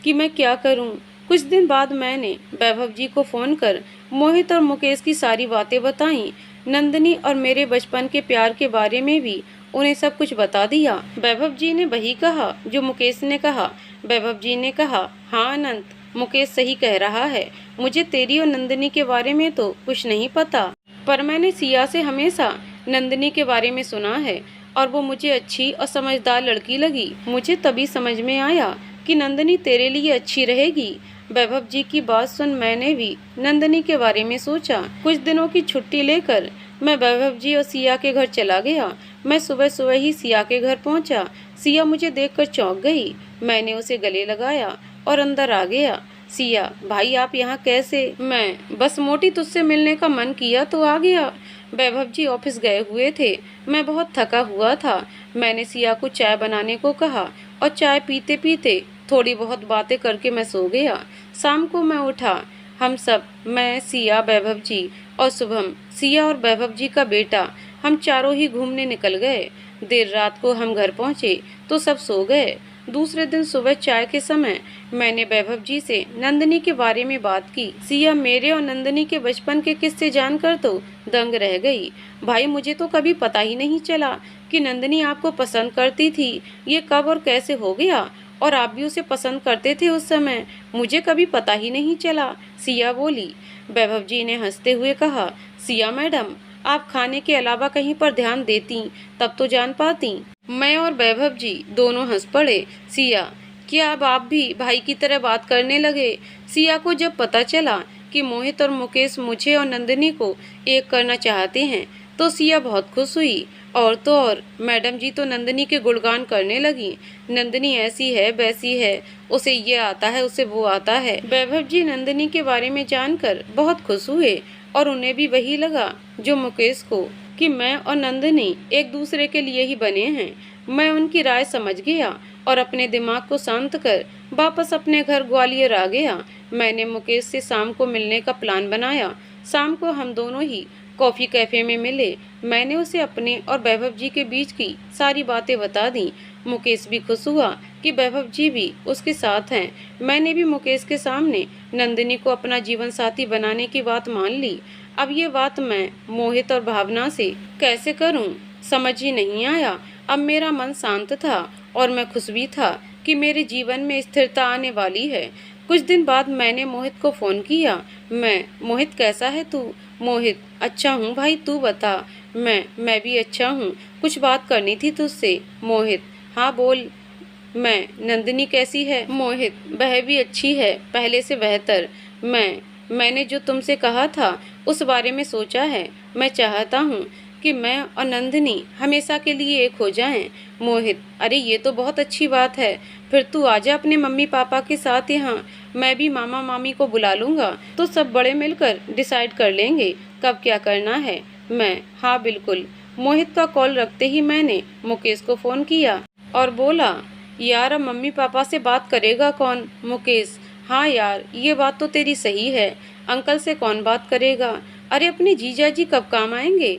कि मैं क्या करूं। कुछ दिन बाद मैंने वैभव जी को फ़ोन कर मोहित और मुकेश की सारी बातें बताईं। नंदनी और मेरे बचपन के प्यार के बारे में भी उन्हें सब कुछ बता दिया। वैभव जी ने वही कहा जो मुकेश ने कहा। वैभव जी ने कहा, हाँ अनंत, मुकेश सही कह रहा है। मुझे तेरी और नंदनी के बारे में तो कुछ नहीं पता, पर मैंने सिया से हमेशा नंदनी के बारे में सुना है और वो मुझे अच्छी और समझदार लड़की लगी। मुझे तभी समझ में आया कि नंदनी तेरे लिए अच्छी रहेगी। वैभव जी की बात सुन मैंने भी नंदनी के बारे में सोचा। कुछ दिनों की छुट्टी लेकर मैं वैभव जी और सिया के घर चला गया। मैं सुबह सुबह ही सिया के घर पहुंचा। सिया मुझे देखकर चौंक गई। मैंने उसे गले लगाया और अंदर आ गया। सिया, भाई आप यहाँ कैसे? मैं बस मोटी तुझसे मिलने का मन किया तो आ गया। वैभव जी ऑफिस गए हुए थे। मैं बहुत थका हुआ था। मैंने सिया को चाय बनाने को कहा और चाय पीते पीते थोड़ी बहुत बातें करके मैं सो गया। शाम को मैं उठा। हम सब, मैं, सिया, वैभव जी और शुभम, सिया और वैभव जी का बेटा, हम चारों ही घूमने निकल गए। देर रात को हम घर पहुंचे तो सब सो गए। दूसरे दिन सुबह चाय के समय मैंने वैभव जी से नंदनी के बारे में बात की। सिया मेरे और नंदनी के बचपन के किस्से जानकर तो दंग रह गई। भाई, मुझे तो कभी पता ही नहीं चला कि नंदनी आपको पसंद करती थी। ये कब और कैसे हो गया? और आप भी उसे पसंद करते थे उस समय? मुझे कभी पता ही नहीं चला, सिया बोली। वैभव जी ने हंसते हुए कहा, सिया मैडम, आप खाने के अलावा कहीं पर ध्यान देती तब तो जान पाती। मैं और वैभव जी दोनों हंस पड़े। सिया, क्या अब आप भी भाई की तरह बात करने लगे? सिया को जब पता चला कि मोहित और मुकेश मुझे और नंदिनी को एक करना चाहते हैं तो सिया बहुत खुश हुई। और तो और मैडम जी तो नंदिनी के गुणगान करने लगी। नंदिनी ऐसी है वैसी है, उसे ये आता है, उसे वो आता है। वैभव जी नंदिनी के बारे में जानकर बहुत खुश हुए और उन्हें भी वही लगा जो मुकेश को, कि मैं और नंदिनी एक दूसरे के लिए ही बने हैं। मैं उनकी राय समझ गया और अपने दिमाग को शांत कर वापस अपने घर ग्वालियर आ गया। मैंने मुकेश से शाम को मिलने का प्लान बनाया। शाम को हम दोनों ही कॉफ़ी कैफ़े में मिले। मैंने उसे अपने और वैभव जी के बीच की सारी बातें बता दी। मुकेश भी खुश हुआ कि वैभव जी भी उसके साथ हैं। मैंने भी मुकेश के सामने नंदिनी को अपना जीवन साथी बनाने की बात मान ली। अब ये बात मैं मोहित और भावना से कैसे करूं, समझ ही नहीं आया। अब मेरा मन शांत था और मैं खुश भी था कि मेरे जीवन में स्थिरता आने वाली है। कुछ दिन बाद मैंने मोहित को फ़ोन किया। मोहित कैसा है तू? मोहित, अच्छा हूँ भाई, तू बता। मैं भी अच्छा हूँ। कुछ बात करनी थी तुझसे। मोहित, हाँ बोल। नंदिनी कैसी है? मोहित, वह भी अच्छी है, पहले से बेहतर। मैंने जो तुमसे कहा था उस बारे में सोचा है। मैं चाहता हूँ कि मैं और नंदिनी हमेशा के लिए एक हो जाएं। मोहित, अरे ये तो बहुत अच्छी बात है। फिर तू आजा अपने मम्मी पापा के साथ यहाँ। मैं भी मामा मामी को बुला लूँगा तो सब बड़े मिलकर डिसाइड कर लेंगे कब क्या करना है। हाँ बिल्कुल। मोहित का कॉल रखते ही मैंने मुकेश को फ़ोन किया और बोला, यार अब मम्मी पापा से बात करेगा कौन? मुकेश, हाँ यार ये बात तो तेरी सही है, अंकल से कौन बात करेगा? अरे अपने जीजा जी कब काम आएंगे?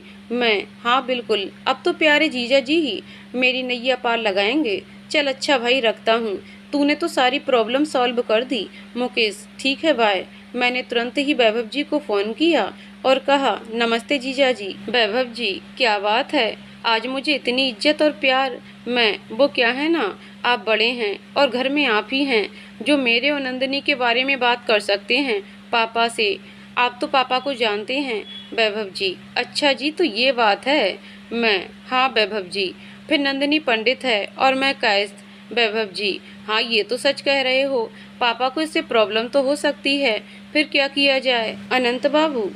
हाँ बिल्कुल, अब तो प्यारे जीजा जी ही मेरी नैया पार लगाएंगे। चल अच्छा भाई, रखता हूँ, तूने तो सारी प्रॉब्लम सॉल्व कर दी। मुकेश, ठीक है बाय। मैंने तुरंत ही वैभव जी को फ़ोन किया और कहा, नमस्ते जीजा जी। वैभव जी, क्या बात है, आज मुझे इतनी इज्जत और प्यार। वो क्या है ना, आप बड़े हैं और घर में आप ही हैं जो मेरे और नंदिनी के बारे में बात कर सकते हैं पापा से। आप तो पापा को जानते हैं। वैभव जी, अच्छा जी, तो ये बात है। हाँ वैभव जी, फिर नंदिनी पंडित है और मैं कायस्थ। वैभव जी, हाँ ये तो सच कह रहे हो, पापा को इससे प्रॉब्लम तो हो सकती है, फिर क्या किया जाए? अनंत बाबू,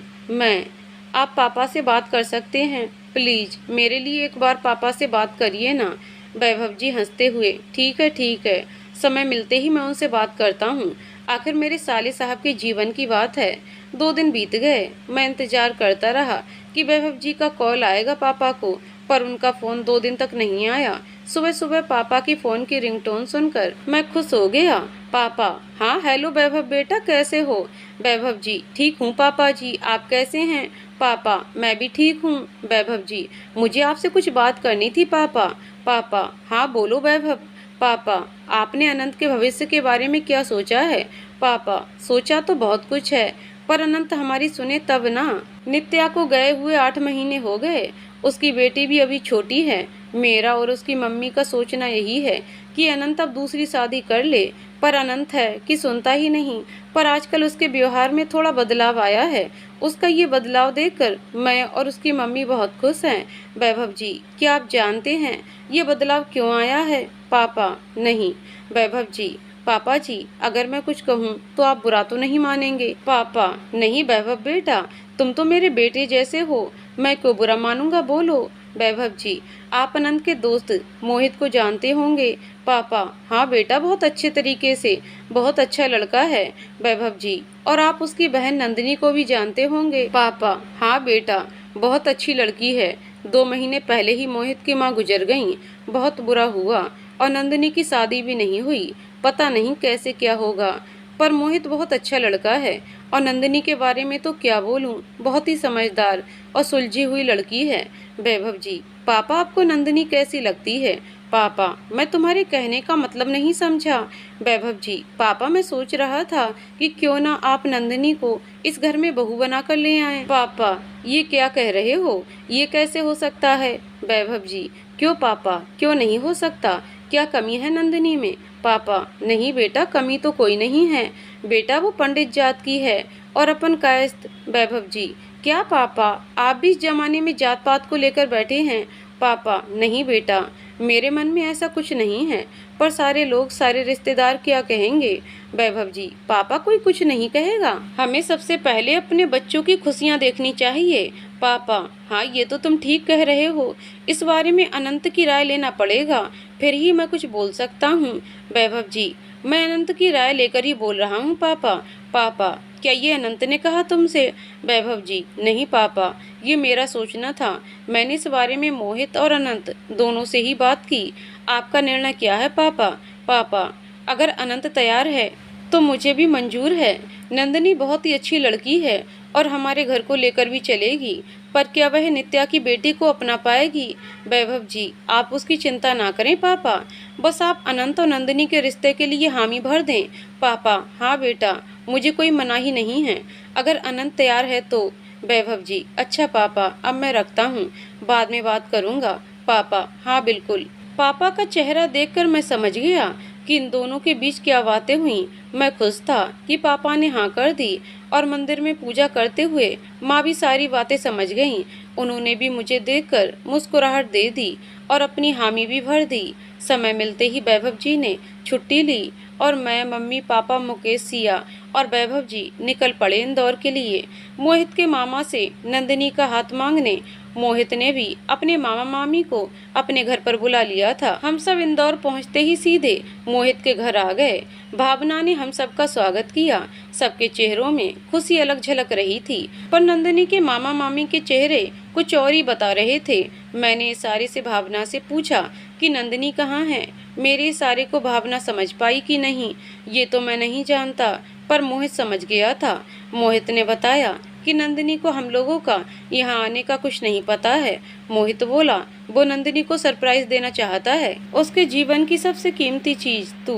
आप पापा से बात कर सकते हैं, प्लीज मेरे लिए एक बार पापा से बात करिए ना। वैभव जी हंसते हुए, ठीक है, समय मिलते ही मैं उनसे बात करता हूँ। आखिर मेरे साले साहब के जीवन की बात है। 2 दिन बीत गए। मैं इंतजार करता रहा कि वैभव जी का कॉल आएगा पापा को, पर उनका फ़ोन 2 दिन तक नहीं आया। सुबह सुबह पापा की फोन की रिंगटोन सुनकर मैं खुश हो गया। पापा, हाँ हेलो वैभव बेटा, कैसे हो? वैभव जी, ठीक हूँ पापा जी, आप कैसे हैं? पापा, मैं भी ठीक हूँ। वैभव जी, मुझे आपसे कुछ बात करनी थी पापा। पापा, हाँ बोलो वैभव। पापा, आपने अनंत के भविष्य के बारे में क्या सोचा है? पापा, सोचा तो बहुत कुछ है, पर अनंत हमारी सुने तब ना। नित्या को गए हुए 8 महीने हो गए, उसकी बेटी भी अभी छोटी है। मेरा और उसकी मम्मी का सोचना यही है कि अनंत अब दूसरी शादी कर ले, पर अनंत है कि सुनता ही नहीं। पर आजकल उसके व्यवहार में थोड़ा बदलाव आया है। उसका ये बदलाव देखकर मैं और उसकी मम्मी बहुत खुश हैं। वैभव जी, क्या आप जानते हैं ये बदलाव क्यों आया है? पापा, नहीं। वैभव जी, पापा जी, अगर मैं कुछ कहूँ तो आप बुरा तो नहीं मानेंगे? पापा, नहीं वैभव बेटा, तुम तो मेरे बेटे जैसे हो, मैं क्यों बुरा मानूंगा, बोलो। वैभव जी, आप अनंत के दोस्त मोहित को जानते होंगे? पापा, हाँ बेटा, बहुत अच्छे तरीके से, बहुत अच्छा लड़का है। वैभव जी, और आप उसकी बहन नंदिनी को भी जानते होंगे? पापा, हाँ बेटा, बहुत अच्छी लड़की है। 2 महीने पहले ही मोहित की माँ गुजर गई, बहुत बुरा हुआ, और नंदिनी की शादी भी नहीं हुई। पता नहीं कैसे क्या होगा, पर मोहित बहुत अच्छा लड़का है, और नंदिनी के बारे में तो क्या बोलूं, बहुत ही समझदार और सुलझी हुई लड़की है। वैभव जी, पापा आपको नंदिनी कैसी लगती है? पापा, मैं तुम्हारे कहने का मतलब नहीं समझा। वैभव जी, पापा मैं सोच रहा था कि क्यों ना आप नंदिनी को इस घर में बहू बनाकर ले आए। पापा, ये क्या कह रहे हो, ये कैसे हो सकता है? वैभव जी, क्यों पापा, क्यों नहीं हो सकता? क्या कमी है नंदिनी में? पापा, नहीं बेटा, कमी तो कोई नहीं है बेटा, वो पंडित जात की है और अपन कायस्थ। वैभव जी, क्या पापा, आप भी इस जमाने में जात पात को लेकर बैठे हैं? पापा, नहीं बेटा, मेरे मन में ऐसा कुछ नहीं है, पर सारे लोग, सारे रिश्तेदार क्या कहेंगे? वैभव जी, पापा कोई कुछ नहीं कहेगा, हमें सबसे पहले अपने बच्चों की खुशियाँ देखनी चाहिए। पापा, हाँ ये तो तुम ठीक कह रहे हो, इस बारे में अनंत की राय लेना पड़ेगा, फिर ही मैं कुछ बोल सकता हूँ। वैभव जी, मैं अनंत की राय लेकर ही बोल रहा हूँ पापा। पापा, क्या ये अनंत ने कहा तुमसे? वैभव जी, नहीं पापा, ये मेरा सोचना था, मैंने इस बारे में मोहित और अनंत दोनों से ही बात की। आपका निर्णय क्या है पापा? पापा, अगर अनंत तैयार है तो मुझे भी मंजूर है। नंदिनी बहुत ही अच्छी लड़की है और हमारे घर को लेकर भी चलेगी, पर क्या वह नित्या की बेटी को अपना पाएगी? वैभव जी, आप उसकी चिंता ना करें पापा, बस आप अनंत और नंदिनी के रिश्ते के लिए हामी भर दें। पापा, हाँ बेटा, मुझे कोई मनाही नहीं है, अगर अनंत तैयार है तो। वैभव जी, अच्छा पापा, अब मैं रखता हूँ, बाद में बात करूँगा। पापा, हाँ बिल्कुल। पापा का चेहरा देखकर मैं समझ गया कि इन दोनों के बीच क्या बातें हुई। मैं खुश था कि पापा ने हाँ कर दी, और मंदिर में पूजा करते हुए माँ भी सारी बातें समझ गईं। उन्होंने भी मुझे देखकर मुस्कुराहट दे दी और अपनी हामी भी भर दी। समय मिलते ही वैभव जी ने छुट्टी ली और मैं, मम्मी, पापा, मुकेश, सिया और वैभव जी निकल पड़े इंदौर के लिए, मोहित के मामा से नंदिनी का हाथ मांगने। मोहित ने भी अपने मामा मामी को अपने घर पर बुला लिया था। हम सब इंदौर पहुंचते ही सीधे मोहित के घर आ गए। भावना ने हम सबका स्वागत किया। सबके चेहरों में खुशी अलग झलक रही थी, पर नंदिनी के मामा मामी के चेहरे कुछ और ही बता रहे थे। मैंने इशारे से भावना से पूछा कि नंदिनी कहाँ है। मेरे इशारे को भावना समझ पाई कि नहीं, ये तो मैं नहीं जानता, पर मोहित समझ गया था। मोहित ने बताया कि नंदिनी को हम लोगों का यहाँ आने का कुछ नहीं पता है। मोहित बोला, वो नंदिनी को सरप्राइज देना चाहता है, उसके जीवन की सबसे कीमती चीज तू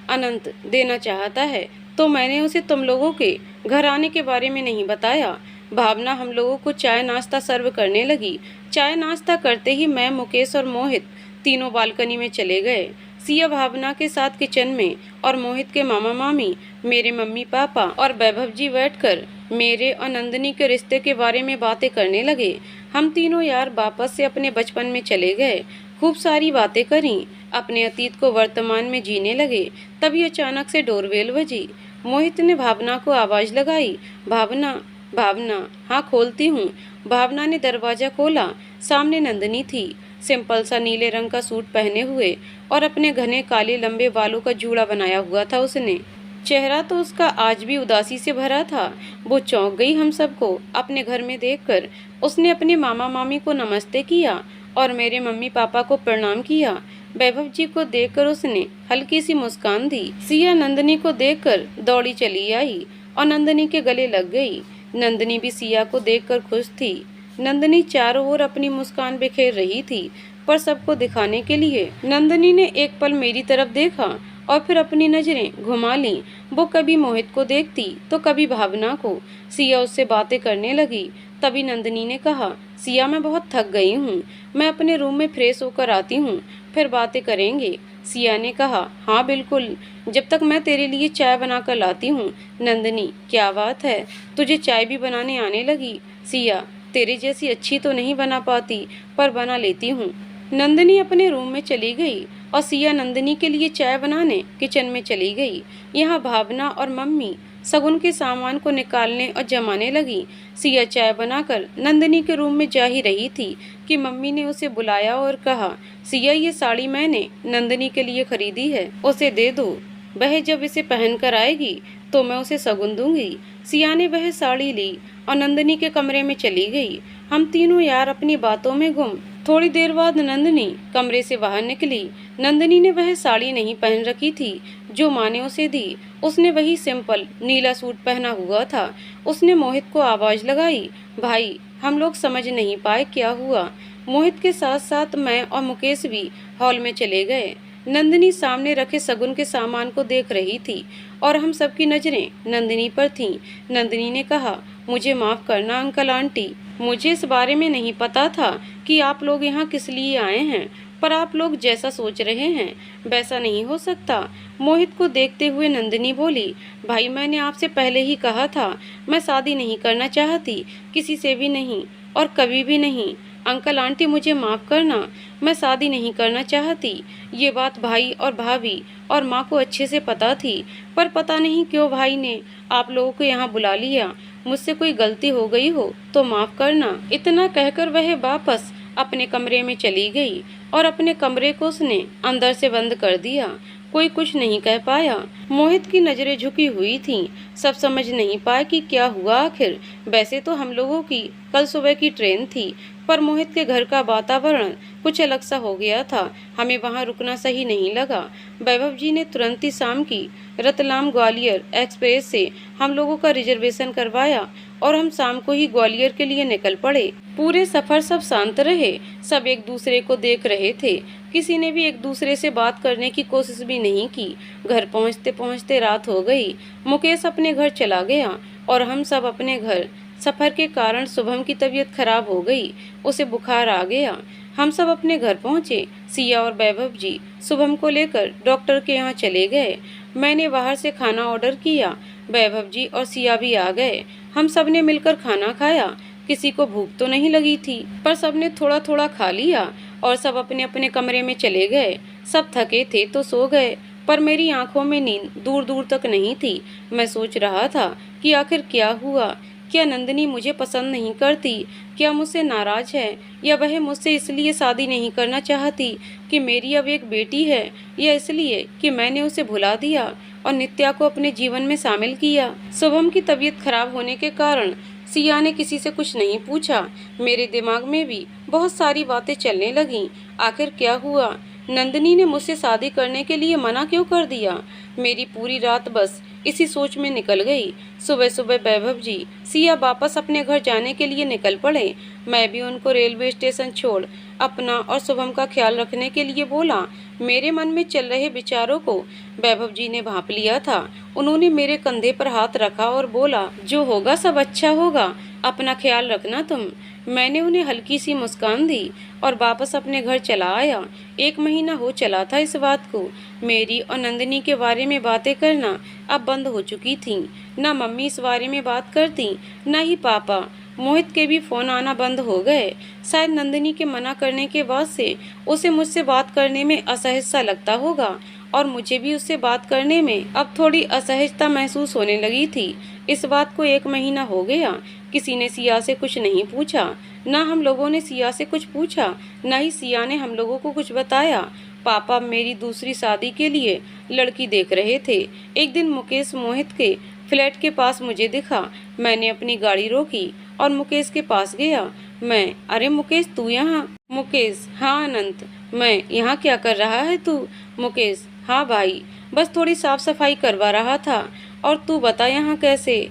अनंत देना चाहता है, तो मैंने उसे तुम लोगों के घर आने के बारे में नहीं बताया। भावना हम लोगों को चाय नाश्ता सर्व करने लगी। चाय नाश्ता करते ही मैं, मुकेश और मोहित तीनों बालकनी में चले गए। सिया भावना के साथ किचन में और मोहित के मामा मामी, मेरे मम्मी पापा और वैभव जी बैठकर मेरे और नंदिनी के रिश्ते के बारे में बातें करने लगे। हम तीनों यार वापस से अपने बचपन में चले गए, खूब सारी बातें करी, अपने अतीत को वर्तमान में जीने लगे। तभी अचानक से डोरबेल बजी। मोहित ने भावना को आवाज लगाई, भावना, भावना, हाँ खोलती हूँ। भावना ने दरवाजा खोला। सामने नंदिनी थी, सिंपल सा नीले रंग का सूट पहने हुए और अपने घने काले लंबे बालों का जूड़ा बनाया हुआ था उसने। चेहरा तो उसका आज भी उदासी से भरा था। वो चौंक गई हम सबको अपने घर में देखकर। उसने अपने मामा मामी को नमस्ते किया और मेरे मम्मी पापा को प्रणाम किया। वैभव जी को देखकर उसने हल्की सी मुस्कान दी। सिया नंदिनी को देखकर दौड़ी चली आई और नंदिनी के गले लग गई। नंदिनी भी सिया को देखकर खुश थी। नंदिनी चारों ओर अपनी मुस्कान बिखेर रही थी, पर सबको दिखाने के लिए। नंदिनी ने एक पल मेरी तरफ देखा और फिर अपनी नजरें घुमा लीं। वो कभी मोहित को देखती तो कभी भावना को। सिया उससे बातें करने लगी। तभी नंदिनी ने कहा, सिया मैं बहुत थक गई हूँ, मैं अपने रूम में फ्रेश होकर आती हूँ, फिर बातें करेंगे। सिया ने कहा, हाँ बिल्कुल, जब तक मैं तेरे लिए चाय बना कर लाती हूँ। नंदिनी, क्या बात है, तुझे चाय भी बनाने आने लगी? सिया, तेरे जैसी अच्छी तो नहीं बना पाती, पर बना लेती हूँ। नंदिनी अपने रूम में चली गई और सिया नंदिनी के लिए चाय बनाने किचन में चली गई। यहाँ भावना और मम्मी शगुन के सामान को निकालने और जमाने लगी। सिया चाय बनाकर नंदिनी के रूम में जा ही रही थी कि मम्मी ने उसे बुलाया और कहा, सिया ये साड़ी मैंने नंदिनी के लिए खरीदी है, उसे दे दो। वह जब इसे पहन कर आएगी तो मैं उसे शगुन दूंगी। सिया ने वह साड़ी ली और नंदिनी के कमरे में चली गई। हम तीनों यार अपनी बातों में गुम। थोड़ी देर बाद नंदिनी कमरे से बाहर निकली। नंदिनी ने वह साड़ी नहीं पहन रखी थी जो माँ ने उसे दी। उसने वही सिंपल नीला सूट पहना हुआ था। उसने मोहित को आवाज लगाई, भाई हम लोग समझ नहीं पाए क्या हुआ। मोहित के साथ साथ मैं और मुकेश भी हॉल में चले गए। नंदिनी सामने रखे शगुन के सामान को देख रही थी और हम सबकी नजरें नंदिनी पर थीं। नंदिनी ने कहा, मुझे माफ करना अंकल आंटी, मुझे इस बारे में नहीं पता था कि आप लोग यहाँ किस लिए आए हैं, पर आप लोग जैसा सोच रहे हैं वैसा नहीं हो सकता। मोहित को देखते हुए नंदिनी बोली, भाई मैंने आपसे पहले ही कहा था, मैं शादी नहीं करना चाहती, किसी से भी नहीं और कभी भी नहीं। अंकल आंटी मुझे माफ़ करना, मैं शादी नहीं करना चाहती। ये बात भाई और भाभी और माँ को अच्छे से पता थी, पर पता नहीं क्यों भाई ने आप लोगों को यहाँ बुला लिया। मुझसे कोई गलती हो गई हो तो माफ़ करना। इतना कहकर वह वापस अपने कमरे में चली गई और अपने कमरे को उसने अंदर से बंद कर दिया। कोई कुछ नहीं कह पाया। मोहित की नजरें झुकी हुई थीं। सब समझ नहीं पाए कि क्या हुआ आखिर। वैसे तो हम लोगों की कल सुबह की ट्रेन थी, पर मोहित के घर का वातावरण कुछ अलग सा हो गया था। हमें वहां रुकना सही नहीं लगा। वैभव जी ने तुरंत ही शाम की रतलाम ग्वालियर एक्सप्रेस से हम लोगों का रिजर्वेशन करवाया और हम शाम को ही ग्वालियर के लिए निकल पड़े। पूरे सफर सब शांत रहे, सब एक दूसरे को देख रहे थे। किसी ने भी एक दूसरे से बात करने की कोशिश भी नहीं की। घर पहुंचते पहुंचते रात हो गई। मुकेश अपने घर चला गया और हम सब अपने घर। सफर के कारण शुभम की तबीयत खराब हो गई, उसे बुखार आ गया। हम सब अपने घर पहुंचे। सिया और वैभव जी शुभम को लेकर डॉक्टर के यहाँ चले गए। मैंने बाहर से खाना ऑर्डर किया। वैभव जी और सिया भी आ गए। हम सब ने मिलकर खाना खाया। किसी को भूख तो नहीं लगी थी, पर सबने थोड़ा थोड़ा खा लिया और सब अपने अपने कमरे में चले गए। सब थके थे तो सो गए, पर मेरी आंखों में नींद दूर दूर तक नहीं थी। मैं सोच रहा था कि आखिर क्या हुआ। क्या नंदिनी मुझे पसंद नहीं करती? क्या मुझसे नाराज है? या वह मुझसे इसलिए शादी नहीं करना चाहती कि मेरी अब एक बेटी है, या इसलिए कि मैंने उसे भुला दिया और नित्या को अपने जीवन में शामिल किया? शुभम की तबीयत खराब होने के कारण सिया ने किसी से कुछ नहीं पूछा। मेरे दिमाग में भी बहुत सारी बातें चलने लगीं। आखिर क्या हुआ? नंदिनी ने मुझसे शादी करने के लिए मना क्यों कर दिया? मेरी पूरी रात बस इसी सोच में निकल गई। सुबह सुबह वैभव जी सिया वापस अपने घर जाने के लिए निकल पड़े। मैं भी उनको रेलवे स्टेशन छोड़ अपना और शुभम का ख्याल रखने के लिए बोला। मेरे मन में चल रहे विचारों को वैभव जी ने भांप लिया था। उन्होंने मेरे कंधे पर हाथ रखा और बोला, जो होगा सब अच्छा होगा, अपना ख्याल रखना तुम। मैंने उन्हें हल्की सी मुस्कान दी और वापस अपने घर चला आया। 1 महीना हो चला था इस बात को। मेरी और नंदिनी के बारे में बातें करना अब बंद हो चुकी थीं। ना मम्मी इस बारे में बात करती, ना ही पापा। मोहित के भी फ़ोन आना बंद हो गए। शायद नंदिनी के मना करने के बाद से उसे मुझसे बात करने में असहज सा लगता होगा और मुझे भी उससे बात करने में अब थोड़ी असहजता महसूस होने लगी थी। इस बात को 1 महीना हो गया। किसी ने सिया से कुछ नहीं पूछा, ना हम लोगों ने सिया से कुछ पूछा, ना ही सिया ने हम लोगों को कुछ बताया। पापा मेरी दूसरी शादी के लिए लड़की देख रहे थे। एक दिन मुकेश मोहित के फ्लैट के पास मुझे दिखा। मैंने अपनी गाड़ी रोकी और मुकेश के पास गया। मैं, अरे मुकेश तू यहाँ? मुकेश, हाँ अनंत। मैं, यहाँ क्या कर रहा है तू? मुकेश, हाँ भाई, बस थोड़ी साफ सफाई करवा रहा था। और तू बता यहाँ कैसे?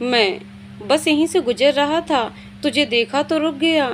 मैं, बस यहीं से गुजर रहा था, तुझे देखा तो रुक गया।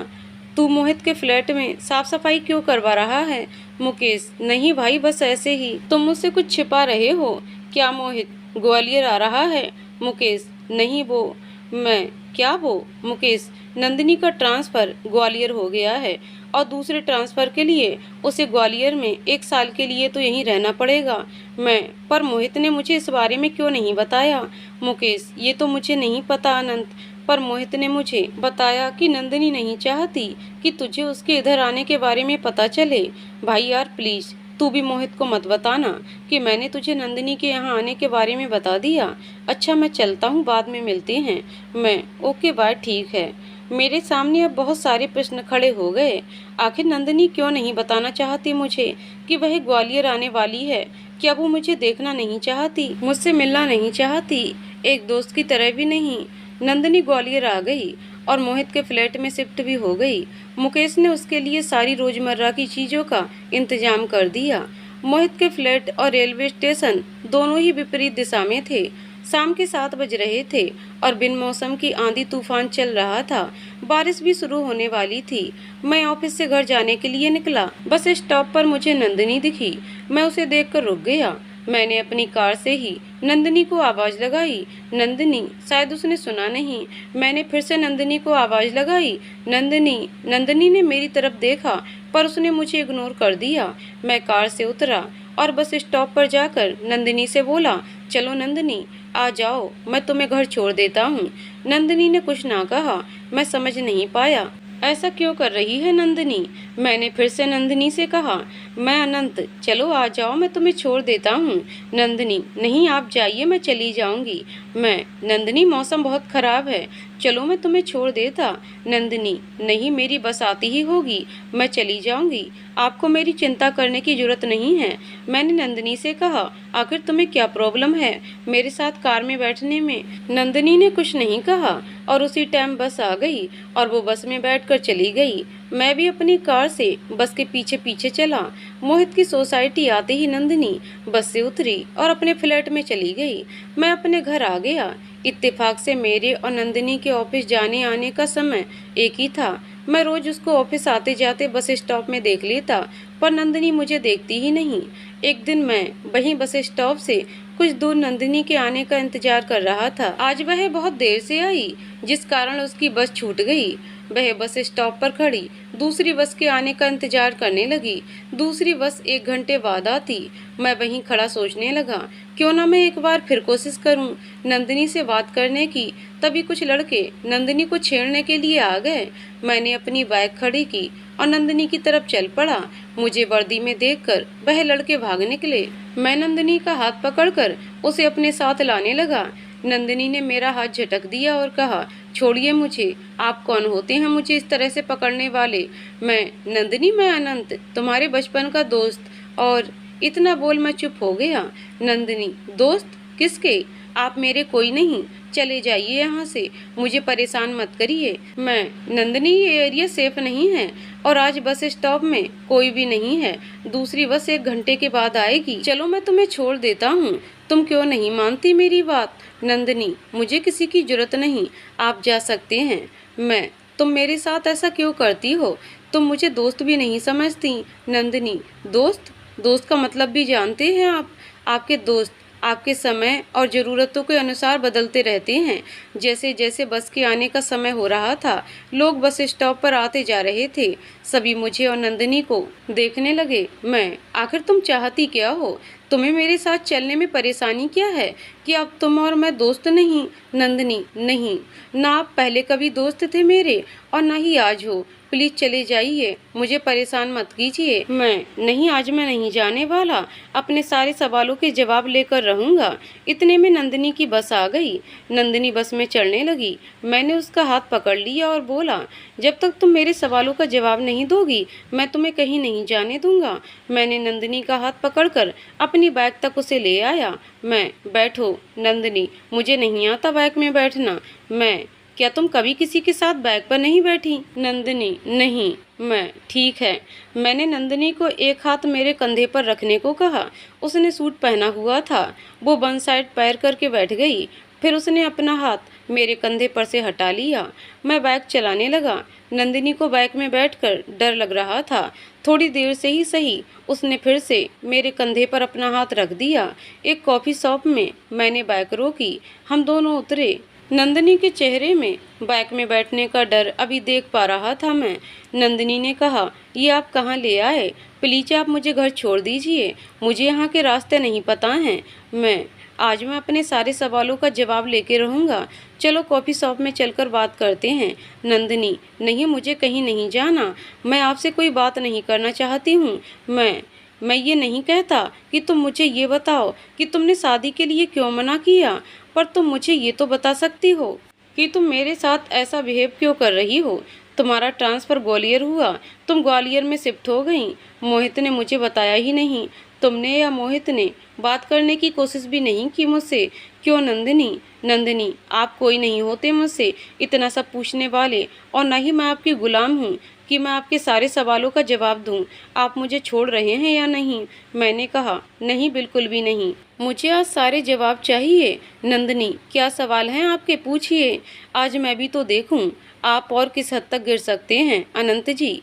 तू मोहित के फ्लैट में साफ सफाई क्यों करवा रहा है? मुकेश, नहीं भाई, बस ऐसे ही। तुम मुझसे कुछ छिपा रहे हो क्या? मोहित, ग्वालियर आ रहा है। मुकेश, नहीं वो। मैं, क्या वो? मुकेश, नंदिनी का ट्रांसफर ग्वालियर हो गया है और दूसरे ट्रांसफर के लिए उसे ग्वालियर में 1 साल के लिए तो यहीं रहना पड़ेगा। मैं, पर मोहित ने मुझे इस बारे में क्यों नहीं बताया? मुकेश, ये तो मुझे नहीं पता अनंत, पर मोहित ने मुझे बताया कि नंदिनी नहीं चाहती कि तुझे उसके इधर आने के बारे में पता चले। भाई यार प्लीज, तू भी मोहित को मत बताना कि मैंने तुझे नंदिनी के यहाँ आने के बारे में बता दिया। अच्छा मैं चलता हूँ, बाद में मिलते हैं। मैं, ओके बाय, ठीक है। मेरे सामने अब बहुत सारे प्रश्न खड़े हो गए। आखिर नंदिनी क्यों नहीं बताना चाहती मुझे कि वह ग्वालियर आने वाली है? क्या वो मुझे देखना नहीं चाहती, मुझसे मिलना नहीं चाहती, एक दोस्त की तरह भी नहीं? नंदिनी ग्वालियर आ गई और मोहित के फ्लैट में शिफ्ट भी हो गई। मुकेश ने उसके लिए सारी रोजमर्रा की चीजों का इंतजाम कर दिया। मोहित के फ्लैट और रेलवे स्टेशन दोनों ही विपरीत दिशा में थे। शाम के 7 बज रहे थे और बिन मौसम की आंधी तूफान चल रहा था। बारिश भी शुरू होने वाली थी। मैं ऑफिस से घर जाने के लिए निकला। बस स्टॉप पर मुझे नंदिनी दिखी। मैं उसे देखकर रुक गया। मैंने अपनी कार से ही नंदिनी को आवाज लगाई। नंदिनी, शायद उसने सुना नहीं। मैंने फिर से नंदिनी को आवाज लगाई, नंदिनी। नंदिनी ने मेरी तरफ देखा पर उसने मुझे इग्नोर कर दिया। मैं कार से उतरा और बस स्टॉप पर जाकर नंदिनी से बोला, चलो नंदिनी आ जाओ, मैं तुम्हें घर छोड़ देता हूँ। नंदिनी ने कुछ ना कहा। मैं समझ नहीं पाया ऐसा क्यों कर रही है नंदिनी। मैंने फिर से नंदिनी से कहा, मैं अनंत, चलो आ जाओ, मैं तुम्हें छोड़ देता हूँ। नंदिनी, नहीं आप जाइए, मैं चली जाऊंगी। मैं, नंदिनी मौसम बहुत खराब है, चलो मैं तुम्हें छोड़ देता। नंदिनी, नहीं मेरी बस आती ही होगी, मैं चली जाऊंगी, आपको मेरी चिंता करने की जरूरत नहीं है। मैंने नंदिनी से कहा, आखिर तुम्हें क्या प्रॉब्लम है मेरे साथ कार में बैठने में? नंदिनी ने कुछ नहीं कहा और उसी टाइम बस आ गई और वो बस में बैठकर चली गई। मैं भी अपनी कार से बस के पीछे पीछे चला। मोहित की सोसाइटी आते ही नंदिनी बस से उतरी और अपने फ्लैट में चली गई। मैं अपने घर आ गया। इत्तेफाक से मेरे और नंदिनी के ऑफिस जाने आने का समय एक ही था। मैं रोज उसको ऑफिस आते जाते बस स्टॉप में देख लेता, पर नंदिनी मुझे देखती ही नहीं। एक दिन मैं वहीं बस स्टॉप से कुछ दूर नंदिनी के आने का इंतजार कर रहा था। आज वह बहुत देर से आई, जिस कारण उसकी बस छूट गई। वह बस स्टॉप पर खड़ी दूसरी बस के आने का इंतजार करने लगी। दूसरी बस 1 घंटे बाद आती। मैं वहीं खड़ा सोचने लगा, क्यों ना मैं एक बार फिर कोशिश करूं नंदिनी से बात करने की। तभी कुछ लड़के नंदिनी को छेड़ने के लिए आ गए। मैंने अपनी बाइक खड़ी की और नंदिनी की तरफ चल पड़ा। मुझे वर्दी में देखकर वह लड़के भाग निकले। मैं नंदिनी का हाथ पकड़कर उसे अपने साथ लाने लगा। नंदिनी ने मेरा हाथ झटक दिया और कहा, छोड़िए मुझे, आप कौन होते हैं मुझे इस तरह से पकड़ने वाले? मैं, नंदिनी मैं अनंत, तुम्हारे बचपन का दोस्त। और इतना बोल मैं चुप हो गया। नंदिनी, दोस्त किसके? आप मेरे कोई नहीं, चले जाइए यहाँ से, मुझे परेशान मत करिए। मैं, नंदिनी ये एरिया सेफ नहीं है और आज बस स्टॉप में कोई भी नहीं है। दूसरी बस 1 घंटे के बाद आएगी। चलो मैं तुम्हें छोड़ देता हूँ, तुम क्यों नहीं मानती मेरी बात? नंदिनी, मुझे किसी की जरूरत नहीं, आप जा सकते हैं। मैं, तुम मेरे साथ ऐसा क्यों करती हो? तुम मुझे दोस्त भी नहीं समझती। नंदिनी, दोस्त? दोस्त का मतलब भी जानते हैं आप? आपके दोस्त आपके समय और ज़रूरतों के अनुसार बदलते रहते हैं। जैसे जैसे बस के आने का समय हो रहा था, लोग बस स्टॉप पर आते जा रहे थे। सभी मुझे और नंदिनी को देखने लगे। मैं, आखिर तुम चाहती क्या हो? तुम्हें मेरे साथ चलने में परेशानी क्या है कि अब तुम और मैं दोस्त नहीं? नंदिनी, नहीं, ना आप पहले कभी दोस्त थे मेरे और ना ही आज हो। प्लीज चले जाइए, मुझे परेशान मत कीजिए। मैं, नहीं, आज मैं नहीं जाने वाला, अपने सारे सवालों के जवाब लेकर रहूंगा। इतने में नंदिनी की बस आ गई। नंदिनी बस में चढ़ने लगी। मैंने उसका हाथ पकड़ लिया और बोला, जब तक तुम मेरे सवालों का जवाब नहीं दोगी मैं तुम्हें कहीं नहीं जाने दूंगा। मैंने नंदिनी का हाथ पकड़कर अपनी बाइक तक उसे ले आया। मैं, बैठो। नंदिनी, मुझे नहीं आता बाइक में बैठना। मैं, क्या तुम कभी किसी के साथ बैग पर नहीं बैठी? नंदिनी, नहीं, मैं ठीक है। मैंने नंदिनी को एक हाथ मेरे कंधे पर रखने को कहा। उसने सूट पहना हुआ था। वो वन साइड पैर करके बैठ गई। फिर उसने अपना हाथ मेरे कंधे पर से हटा लिया। मैं बैग चलाने लगा। नंदिनी को बैग में बैठकर डर लग रहा था। थोड़ी देर से ही सही, उसने फिर से मेरे कंधे पर अपना हाथ रख दिया। एक कॉफ़ी शॉप में मैंने बाइक रोकी। हम दोनों उतरे। नंदिनी के चेहरे में बाइक में बैठने का डर अभी देख पा रहा था मैं। नंदिनी ने कहा, ये आप कहाँ ले आए? प्लीज आप मुझे घर छोड़ दीजिए। मुझे यहाँ के रास्ते नहीं पता हैं। आज मैं अपने सारे सवालों का जवाब लेके रहूँगा। चलो कॉफ़ी शॉप में चलकर बात करते हैं। नंदिनी, नहीं, मुझे कहीं नहीं जाना। मैं आपसे कोई बात नहीं करना चाहती हूँ। मैं ये नहीं कहता कि तुम मुझे ये बताओ कि तुमने शादी के लिए क्यों मना किया, पर तुम मुझे ये तो बता सकती हो कि तुम मेरे साथ ऐसा बिहेव क्यों कर रही हो। तुम्हारा ट्रांसफ़र ग्वालियर हुआ, तुम ग्वालियर में शिफ्ट हो गई। मोहित ने मुझे बताया ही नहीं। तुमने या मोहित ने बात करने की कोशिश भी नहीं की मुझसे। क्यों नंदिनी? नंदिनी, आप कोई नहीं होते मुझसे इतना सब पूछने वाले, और न ही मैं आपकी गुलाम हूँ कि मैं आपके सारे सवालों का जवाब दूँ। आप मुझे छोड़ रहे हैं या नहीं? मैंने कहा, नहीं, बिल्कुल भी नहीं। मुझे आज सारे जवाब चाहिए। नंदिनी, क्या सवाल हैं आपके? पूछिए। आज मैं भी तो देखूं आप और किस हद तक गिर सकते हैं। अनंत जी,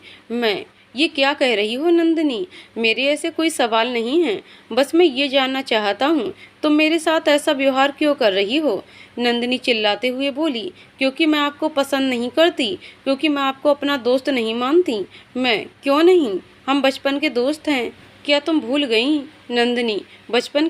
ये क्या कह रही हो नंदिनी? मेरे ऐसे कोई सवाल नहीं हैं। बस मैं ये जानना चाहता हूँ, तुम मेरे साथ ऐसा व्यवहार क्यों कर रही हो? नंदिनी चिल्लाते हुए बोली, क्योंकि मैं आपको पसंद नहीं करती, क्योंकि मैं आपको अपना दोस्त नहीं मानती। क्यों नहीं? हम बचपन के दोस्त हैं। क्या तुम भूल गई? नंदिनी, बचपन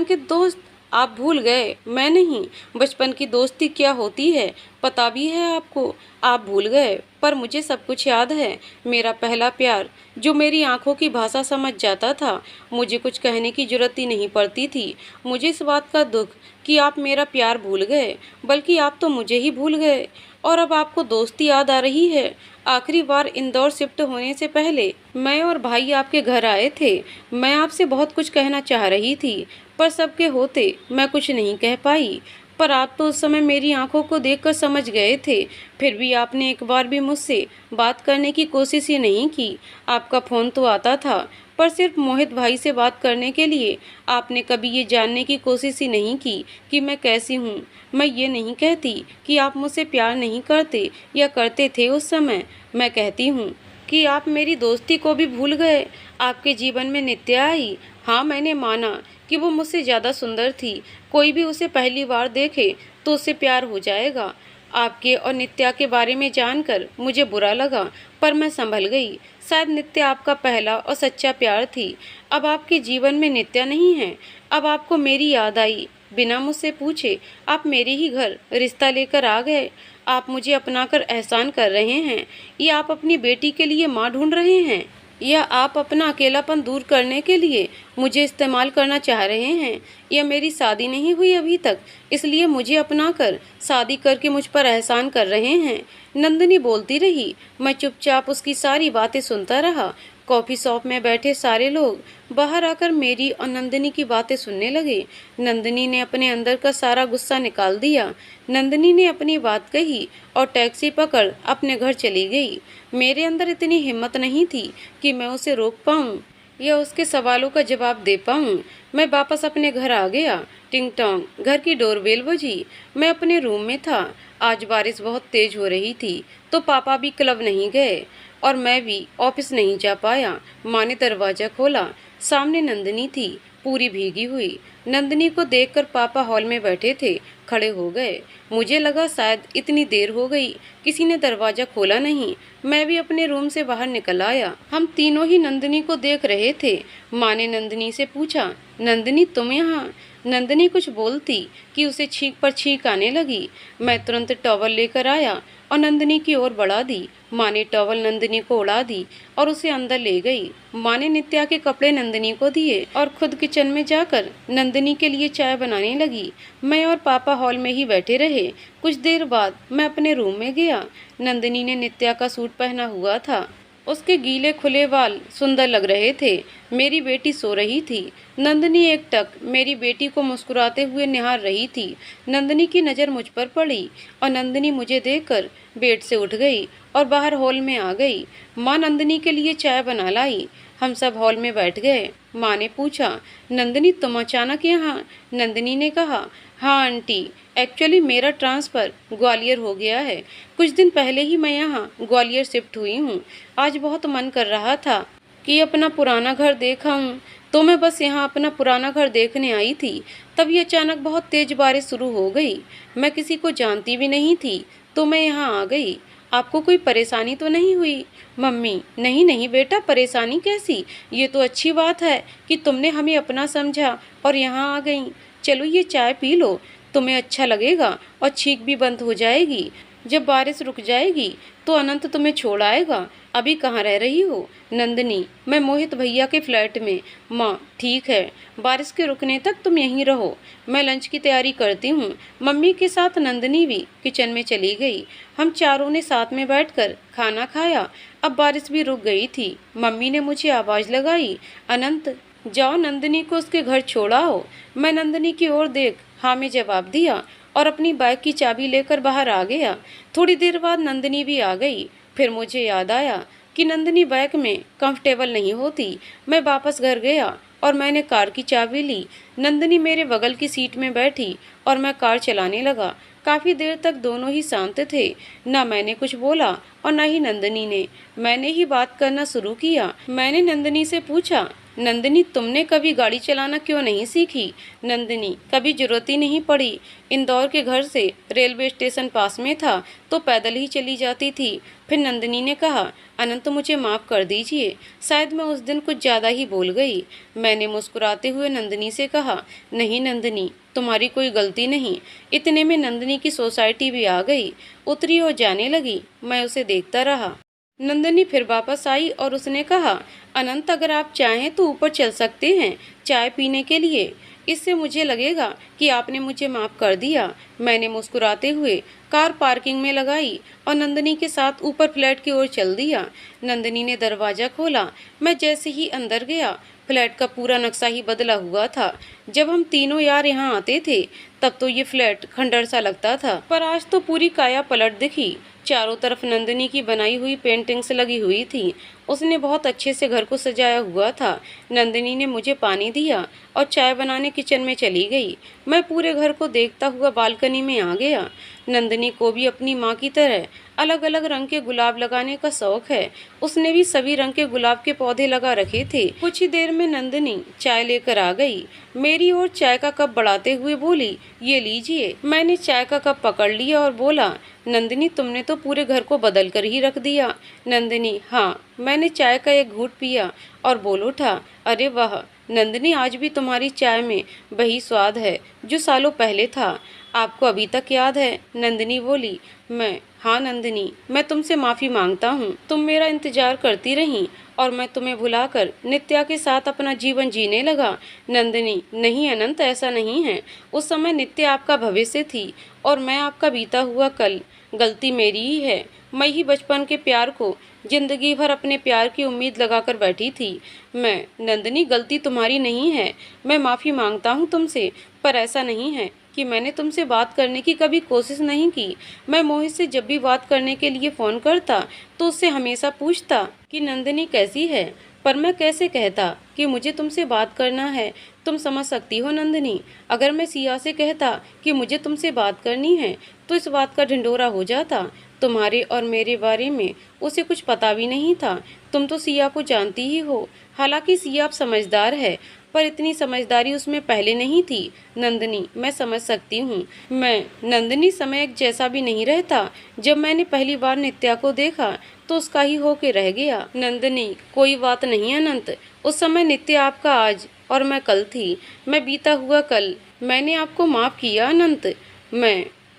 के दोस्त आप भूल गए, मैं नहीं। बचपन की दोस्ती क्या होती है पता भी है आपको। आप भूल गए, पर मुझे सब कुछ याद है। मेरा पहला प्यार, जो मेरी आंखों की भाषा समझ जाता था। मुझे कुछ कहने की जरूरत ही नहीं पड़ती थी। मुझे इस बात का दुख कि आप मेरा प्यार भूल गए, बल्कि आप तो मुझे ही भूल गए। और अब आपको दोस्ती याद आ रही है। आखिरी बार इंदौर शिफ्ट होने से पहले मैं और भाई आपके घर आए थे। मैं आपसे बहुत कुछ कहना चाह रही थी, पर सबके होते मैं कुछ नहीं कह पाई। पर आप तो उस समय मेरी आंखों को देखकर समझ गए थे। फिर भी आपने एक बार भी मुझसे बात करने की कोशिश ही नहीं की। आपका फ़ोन तो आता था, पर सिर्फ मोहित भाई से बात करने के लिए। आपने कभी ये जानने की कोशिश ही नहीं की कि मैं कैसी हूँ। मैं ये नहीं कहती कि आप मुझसे प्यार नहीं करते या करते थे उस समय। मैं कहती हूँ कि आप मेरी दोस्ती को भी भूल गए। आपके जीवन में नित्या आई। हाँ, मैंने माना कि वो मुझसे ज़्यादा सुंदर थी। कोई भी उसे पहली बार देखे तो उससे प्यार हो जाएगा। आपके और नित्या के बारे में जानकर मुझे बुरा लगा, पर मैं संभल गई। शायद नित्या आपका पहला और सच्चा प्यार थी। अब आपके जीवन में नित्या नहीं है। अब आपको मेरी याद आई। बिना मुझसे पूछे आप मेरे ही घर रिश्ता लेकर आ गए। आप मुझे अपनाकर एहसान कर रहे हैं, या आप अपनी बेटी के लिए माँ ढूंढ रहे हैं, या आप अपना अकेलापन दूर करने के लिए मुझे इस्तेमाल करना चाह रहे हैं, या मेरी शादी नहीं हुई अभी तक इसलिए मुझे अपनाकर शादी करके मुझ पर एहसान कर रहे हैं। नंदिनी बोलती रही। मैं चुपचाप उसकी सारी बातें सुनता रहा। कॉफ़ी शॉप में बैठे सारे लोग बाहर आकर मेरी और नंदिनी की बातें सुनने लगे। नंदिनी ने अपने अंदर का सारा गुस्सा निकाल दिया। नंदिनी ने अपनी बात कही और टैक्सी पकड़ अपने घर चली गई। मेरे अंदर इतनी हिम्मत नहीं थी कि मैं उसे रोक पाऊँ या उसके सवालों का जवाब दे पाऊँ। मैं वापस अपने घर आ गया। टिंग टोंग, घर की डोरबेल बजी। मैं अपने रूम में था। आज बारिश बहुत तेज हो रही थी, तो पापा भी क्लब नहीं गए और मैं भी ऑफिस नहीं जा पाया। माँ ने दरवाज़ा खोला। सामने नंदिनी थी, पूरी भीगी हुई। नंदिनी को देखकर पापा हॉल में बैठे थे, खड़े हो गए। मुझे लगा शायद इतनी देर हो गई, किसी ने दरवाज़ा खोला नहीं। मैं भी अपने रूम से बाहर निकल आया। हम तीनों ही नंदिनी को देख रहे थे। माँ ने नंदिनी से पूछा, नंदिनी तुम यहाँ? नंदिनी कुछ बोलती कि उसे छींक पर छींक आने लगी। मैं तुरंत टॉवल लेकर आया और नंदिनी की ओर बढ़ा दी। माँ ने टॉवल नंदिनी को उड़ा दी और उसे अंदर ले गई। माँ ने नित्या के कपड़े नंदिनी को दिए और खुद किचन में जाकर नंदिनी के लिए चाय बनाने लगी। मैं और पापा हॉल में ही बैठे रहे। कुछ देर बाद मैं अपने रूम में गया। नंदिनी ने नित्या का सूट पहना हुआ था। उसके गीले खुले बाल सुंदर लग रहे थे। मेरी बेटी सो रही थी। नंदिनी एकटक मेरी बेटी को मुस्कुराते हुए निहार रही थी। नंदिनी की नज़र मुझ पर पड़ी और नंदिनी मुझे देखकर बेड से उठ गई और बाहर हॉल में आ गई। माँ नंदिनी के लिए चाय बना लाई। हम सब हॉल में बैठ गए। माँ ने पूछा, नंदिनी तुम अचानक यहाँ? नंदिनी ने कहा, हाँ आंटी, एक्चुअली मेरा ट्रांसफ़र ग्वालियर हो गया है। कुछ दिन पहले ही मैं यहाँ ग्वालियर शिफ्ट हुई हूँ। आज बहुत मन कर रहा था कि अपना पुराना घर देखा हूँ, तो मैं बस यहाँ अपना पुराना घर देखने आई थी। तभी अचानक बहुत तेज बारिश शुरू हो गई। मैं किसी को जानती भी नहीं थी, तो मैं यहाँ आ गई। आपको कोई परेशानी तो नहीं हुई? मम्मी, नहीं नहीं बेटा, परेशानी कैसी? ये तो अच्छी बात है कि तुमने हमें अपना समझा और यहाँ आ गई। चलो ये चाय पी लो, तुम्हें अच्छा लगेगा और छींक भी बंद हो जाएगी। जब बारिश रुक जाएगी तो अनंत तुम्हें छोड़ आएगा। अभी कहाँ रह रही हो? नंदिनी, मैं मोहित भैया के फ्लैट में। माँ, ठीक है, बारिश के रुकने तक तुम यहीं रहो, मैं लंच की तैयारी करती हूँ। मम्मी के साथ नंदिनी भी किचन में चली गई। हम चारों ने साथ में बैठकर खाना खाया। अब बारिश भी रुक गई थी। मम्मी ने मुझे आवाज़ लगाई, अनंत जाओ नंदिनी को उसके घर छोड़ाओ। मैं नंदिनी की ओर देख हाँ में जवाब दिया और अपनी बाइक की चाबी लेकर बाहर आ गया। थोड़ी देर बाद नंदिनी भी आ गई। फिर मुझे याद आया कि नंदिनी बाइक में कंफर्टेबल नहीं होती। मैं वापस घर गया और मैंने कार की चाबी ली। नंदिनी मेरे बगल की सीट में बैठी और मैं कार चलाने लगा। काफ़ी देर तक दोनों ही शांत थे। ना मैंने कुछ बोला और ना ही नंदिनी ने। मैंने ही बात करना शुरू किया। मैंने नंदिनी से पूछा, नंदिनी तुमने कभी गाड़ी चलाना क्यों नहीं सीखी? नंदिनी, कभी जरूरत ही नहीं पड़ी। इंदौर के घर से रेलवे स्टेशन पास में था तो पैदल ही चली जाती थी। फिर नंदिनी ने कहा, अनंत मुझे माफ़ कर दीजिए, शायद मैं उस दिन कुछ ज़्यादा ही बोल गई। मैंने मुस्कुराते हुए नंदिनी से कहा, नहीं नंदिनी, तुम्हारी कोई गलती नहीं। इतने में नंदिनी की सोसाइटी भी आ गई, उतरी और जाने लगी। मैं उसे देखता रहा। नंदिनी फिर वापस आई और उसने कहा, अनंत अगर आप चाहें तो ऊपर चल सकते हैं चाय पीने के लिए। इससे मुझे लगेगा कि आपने मुझे माफ़ कर दिया। मैंने मुस्कुराते हुए कार पार्किंग में लगाई और नंदिनी के साथ ऊपर फ्लैट की ओर चल दिया। नंदिनी ने दरवाज़ा खोला। मैं जैसे ही अंदर गया, फ्लैट का पूरा नक्शा ही बदला हुआ था। जब हम तीनों यार यहाँ आते थे तब तो ये फ्लैट खंडर सा लगता था, पर आज तो पूरी काया पलट दिखी। चारों तरफ नंदिनी की बनाई हुई पेंटिंग्स लगी हुई थी। उसने बहुत अच्छे से घर को सजाया हुआ था। नंदिनी ने मुझे पानी दिया और चाय बनाने किचन में चली गई। मैं पूरे घर को देखता हुआ बालकनी में आ गया। नंदिनी को भी अपनी माँ की तरह अलग अलग रंग के गुलाब लगाने का शौक है। उसने भी सभी रंग के गुलाब के पौधे लगा रखे थे। कुछ ही देर में नंदिनी चाय लेकर आ गई। मेरी ओर चाय का कप बढ़ाते हुए बोली, ये लीजिए। मैंने चाय का कप पकड़ लिया और बोला, नंदिनी तुमने तो पूरे घर को बदल कर ही रख दिया। नंदिनी, हाँ। मैंने चाय का एक घूंट पिया और बोल उठा, अरे वाह नंदिनी, आज भी तुम्हारी चाय में वही स्वाद है जो सालों पहले था। आपको अभी तक याद है? नंदिनी बोली। हाँ नंदिनी, मैं तुमसे माफ़ी मांगता हूँ। तुम मेरा इंतजार करती रहीं और मैं तुम्हें भुलाकर नित्या के साथ अपना जीवन जीने लगा। नंदिनी, नहीं अनंत, ऐसा नहीं है। उस समय नित्या आपका भविष्य थी और मैं आपका बीता हुआ कल। गलती मेरी ही है। मैं ही बचपन के प्यार को जिंदगी भर अपने प्यार की उम्मीद लगाकर बैठी थी। नंदिनी, गलती तुम्हारी नहीं है। मैं माफ़ी मांगता हूँ तुमसे, पर ऐसा नहीं है कि मैंने तुमसे बात करने की कभी कोशिश नहीं की। मैं मोहित से जब भी बात करने के लिए फ़ोन करता तो उससे हमेशा पूछता कि नंदिनी कैसी है, पर मैं कैसे कहता कि मुझे तुमसे बात करना है। तुम समझ सकती हो नंदिनी, अगर मैं सिया से कहता कि मुझे तुमसे बात करनी है तो इस बात का ढिंढोरा हो जाता। तुम्हारे और मेरे बारे में उसे कुछ पता भी नहीं था। तुम तो सिया को जानती ही हो। हालांकि सिया अब समझदार है, पर इतनी समझदारी उसमें पहले नहीं थी। नंदिनी, मैं समझ सकती हूँ। नंदिनी, समय एक जैसा भी नहीं रहता। जब मैंने पहली बार नित्या को देखा तो उसका ही होके रह गया। नंदिनी, कोई बात नहीं अनंत, उस समय नित्या आपका आज और मैं कल थी। मैं बीता हुआ कल। मैंने आपको माफ़ किया अनंत।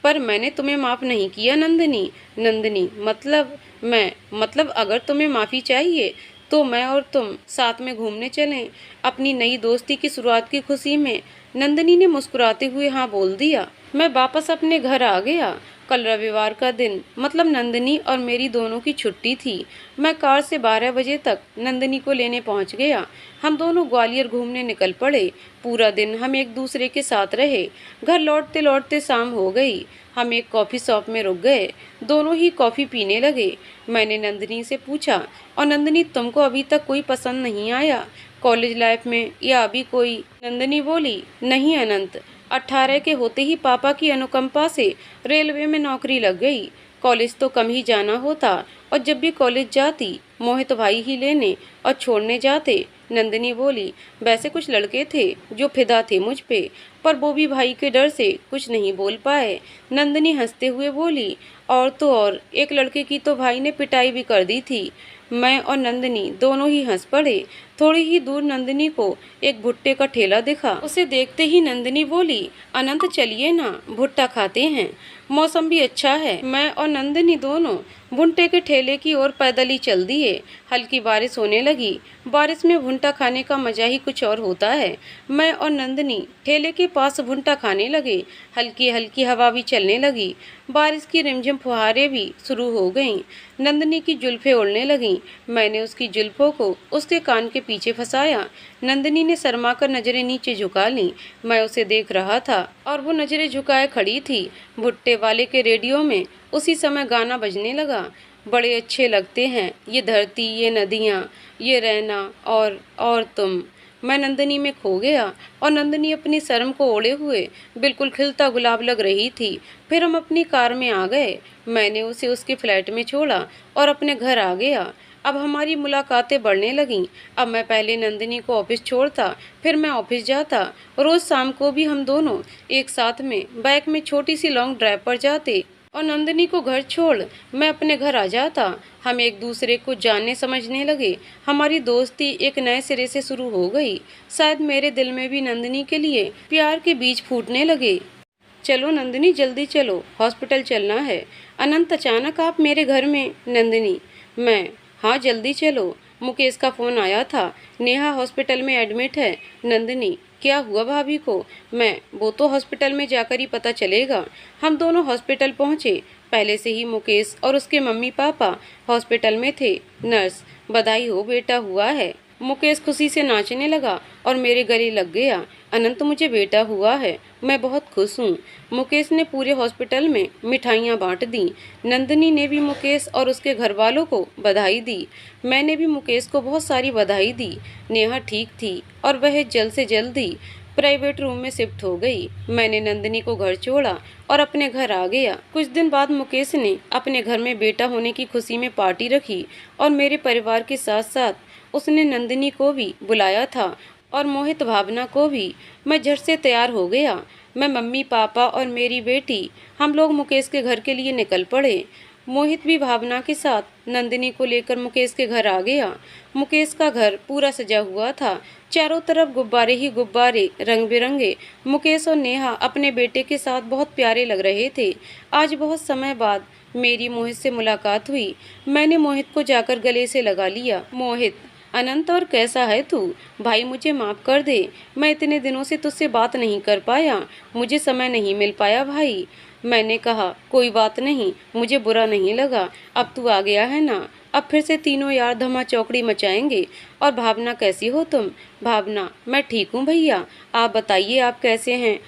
पर मैंने तुम्हें माफ़ नहीं किया नंदिनी। नंदिनी, मतलब अगर तुम्हें माफ़ी चाहिए तो मैं और तुम साथ में घूमने चलें, अपनी नई दोस्ती की शुरुआत की खुशी में। नंदिनी ने मुस्कुराते हुए हाँ बोल दिया। मैं वापस अपने घर आ गया। कल रविवार का दिन, मतलब नंदिनी और मेरी दोनों की छुट्टी थी। मैं कार से 12 बजे तक नंदिनी को लेने पहुंच गया। हम दोनों ग्वालियर घूमने निकल पड़े। पूरा दिन हम एक दूसरे के साथ रहे। घर लौटते लौटते शाम हो गई। हम एक कॉफ़ी शॉप में रुक गए। दोनों ही कॉफ़ी पीने लगे। मैंने नंदिनी से पूछा, और नंदिनी, तुमको अभी तक कोई पसंद नहीं आया कॉलेज लाइफ में, या अभी कोई? नंदिनी बोली, नहीं अनंत, 18 के होते ही पापा की अनुकंपा से रेलवे में नौकरी लग गई। कॉलेज तो कम ही जाना होता, और जब भी कॉलेज जाती मोहित भाई ही लेने और छोड़ने जाते। नंदिनी बोली, वैसे कुछ लड़के थे जो फिदा थे मुझ पे, पर वो भी भाई के डर से कुछ नहीं बोल पाए। नंदिनी हंसते हुए बोली, और तो और, एक लड़के की तो भाई ने पिटाई भी कर दी थी। मैं और नंदिनी दोनों ही हंस पड़े। थोड़ी ही दूर नंदिनी को एक भुट्टे का ठेला दिखा। उसे देखते ही नंदिनी बोली, अनंत चलिए ना, भुट्टा खाते हैं, मौसम भी अच्छा है। मैं और नंदिनी दोनों भुट्टे के ठेले की ओर पैदल ही चल दिए। हल्की बारिश होने लगी। बारिश में भुट्टा खाने का मजा ही कुछ और होता है। मैं और नंदिनी ठेले के पास भुट्टा खाने लगे। हल्की हल्की हवा भी चलने लगी। बारिश की रिमझिम फुहारें भी शुरू हो गईं। नंदिनी की जुल्फें उड़ने लगीं। मैंने उसकी जुल्फों को उसके कान के पीछे फंसाया। नंदिनी ने शर्मा कर नजरें नीचे झुका लीं। मैं उसे देख रहा था और वो नजरें झुकाए खड़ी थी। भुट्टे वाले के रेडियो में उसी समय गाना बजने लगा। बड़े अच्छे लगते हैं ये धरती, ये नदियाँ, ये रहना, और तुम। मैं नंदिनी में खो गया, और नंदिनी अपनी शर्म को ओढ़े हुए बिल्कुल खिलता गुलाब लग रही थी। फिर हम अपनी कार में आ गए। मैंने उसे उसके फ्लैट में छोड़ा और अपने घर आ गया। अब हमारी मुलाकातें बढ़ने लगीं। अब मैं पहले नंदिनी को ऑफिस छोड़ता, फिर मैं ऑफिस जाता। रोज शाम को भी हम दोनों एक साथ में बाइक में छोटी सी लॉन्ग ड्राइव पर जाते, और नंदिनी को घर छोड़ मैं अपने घर आ जाता। हम एक दूसरे को जानने समझने लगे। हमारी दोस्ती एक नए सिरे से शुरू हो गई। शायद मेरे दिल में भी नंदिनी के लिए प्यार के बीज फूटने लगे। चलो नंदिनी, जल्दी चलो, हॉस्पिटल चलना है। अनंत, अचानक आप मेरे घर में? नंदिनी, मैं, हाँ जल्दी चलो, मुकेश का फ़ोन आया था, नेहा हॉस्पिटल में एडमिट है। नंदिनी, क्या हुआ भाभी को? मैं, वो तो हॉस्पिटल में जाकर ही पता चलेगा। हम दोनों हॉस्पिटल पहुँचे। पहले से ही मुकेश और उसके मम्मी पापा हॉस्पिटल में थे। नर्स, बधाई हो, बेटा हुआ है। मुकेश खुशी से नाचने लगा और मेरे गले लग गया। अनंत, मुझे बेटा हुआ है, मैं बहुत खुश हूँ। मुकेश ने पूरे हॉस्पिटल में मिठाइयाँ बांट दी। नंदिनी ने भी मुकेश और उसके घर वालों को बधाई दी। मैंने भी मुकेश को बहुत सारी बधाई दी। नेहा ठीक थी और वह जल्द से जल्द ही प्राइवेट रूम में शिफ्ट हो गई। मैंने नंदिनी को घर छोड़ा और अपने घर आ गया। कुछ दिन बाद मुकेश ने अपने घर में बेटा होने की खुशी में पार्टी रखी, और मेरे परिवार के साथ साथ उसने नंदिनी को भी बुलाया था, और मोहित, भावना को भी। मैं झट से तैयार हो गया। मैं, मम्मी पापा और मेरी बेटी, हम लोग मुकेश के घर के लिए निकल पड़े। मोहित भी भावना के साथ नंदिनी को लेकर मुकेश के घर आ गया। मुकेश का घर पूरा सजा हुआ था। चारों तरफ गुब्बारे ही गुब्बारे, रंग बिरंगे। मुकेश और नेहा अपने बेटे के साथ बहुत प्यारे लग रहे थे। आज बहुत समय बाद मेरी मोहित से मुलाकात हुई। मैंने मोहित को जाकर गले से लगा लिया। मोहित, अनंत, और कैसा है तू? भाई मुझे माफ़ कर दे, मैं इतने दिनों से तुझसे बात नहीं कर पाया, मुझे समय नहीं मिल पाया भाई। मैंने कहा, कोई बात नहीं, मुझे बुरा नहीं लगा, अब तू आ गया है ना, अब फिर से तीनों यार धमा चौकड़ी मचाएंगे। और भावना, कैसी हो तुम? भावना, मैं ठीक हूँ भैया, आप बताइए आप कैसे हैं?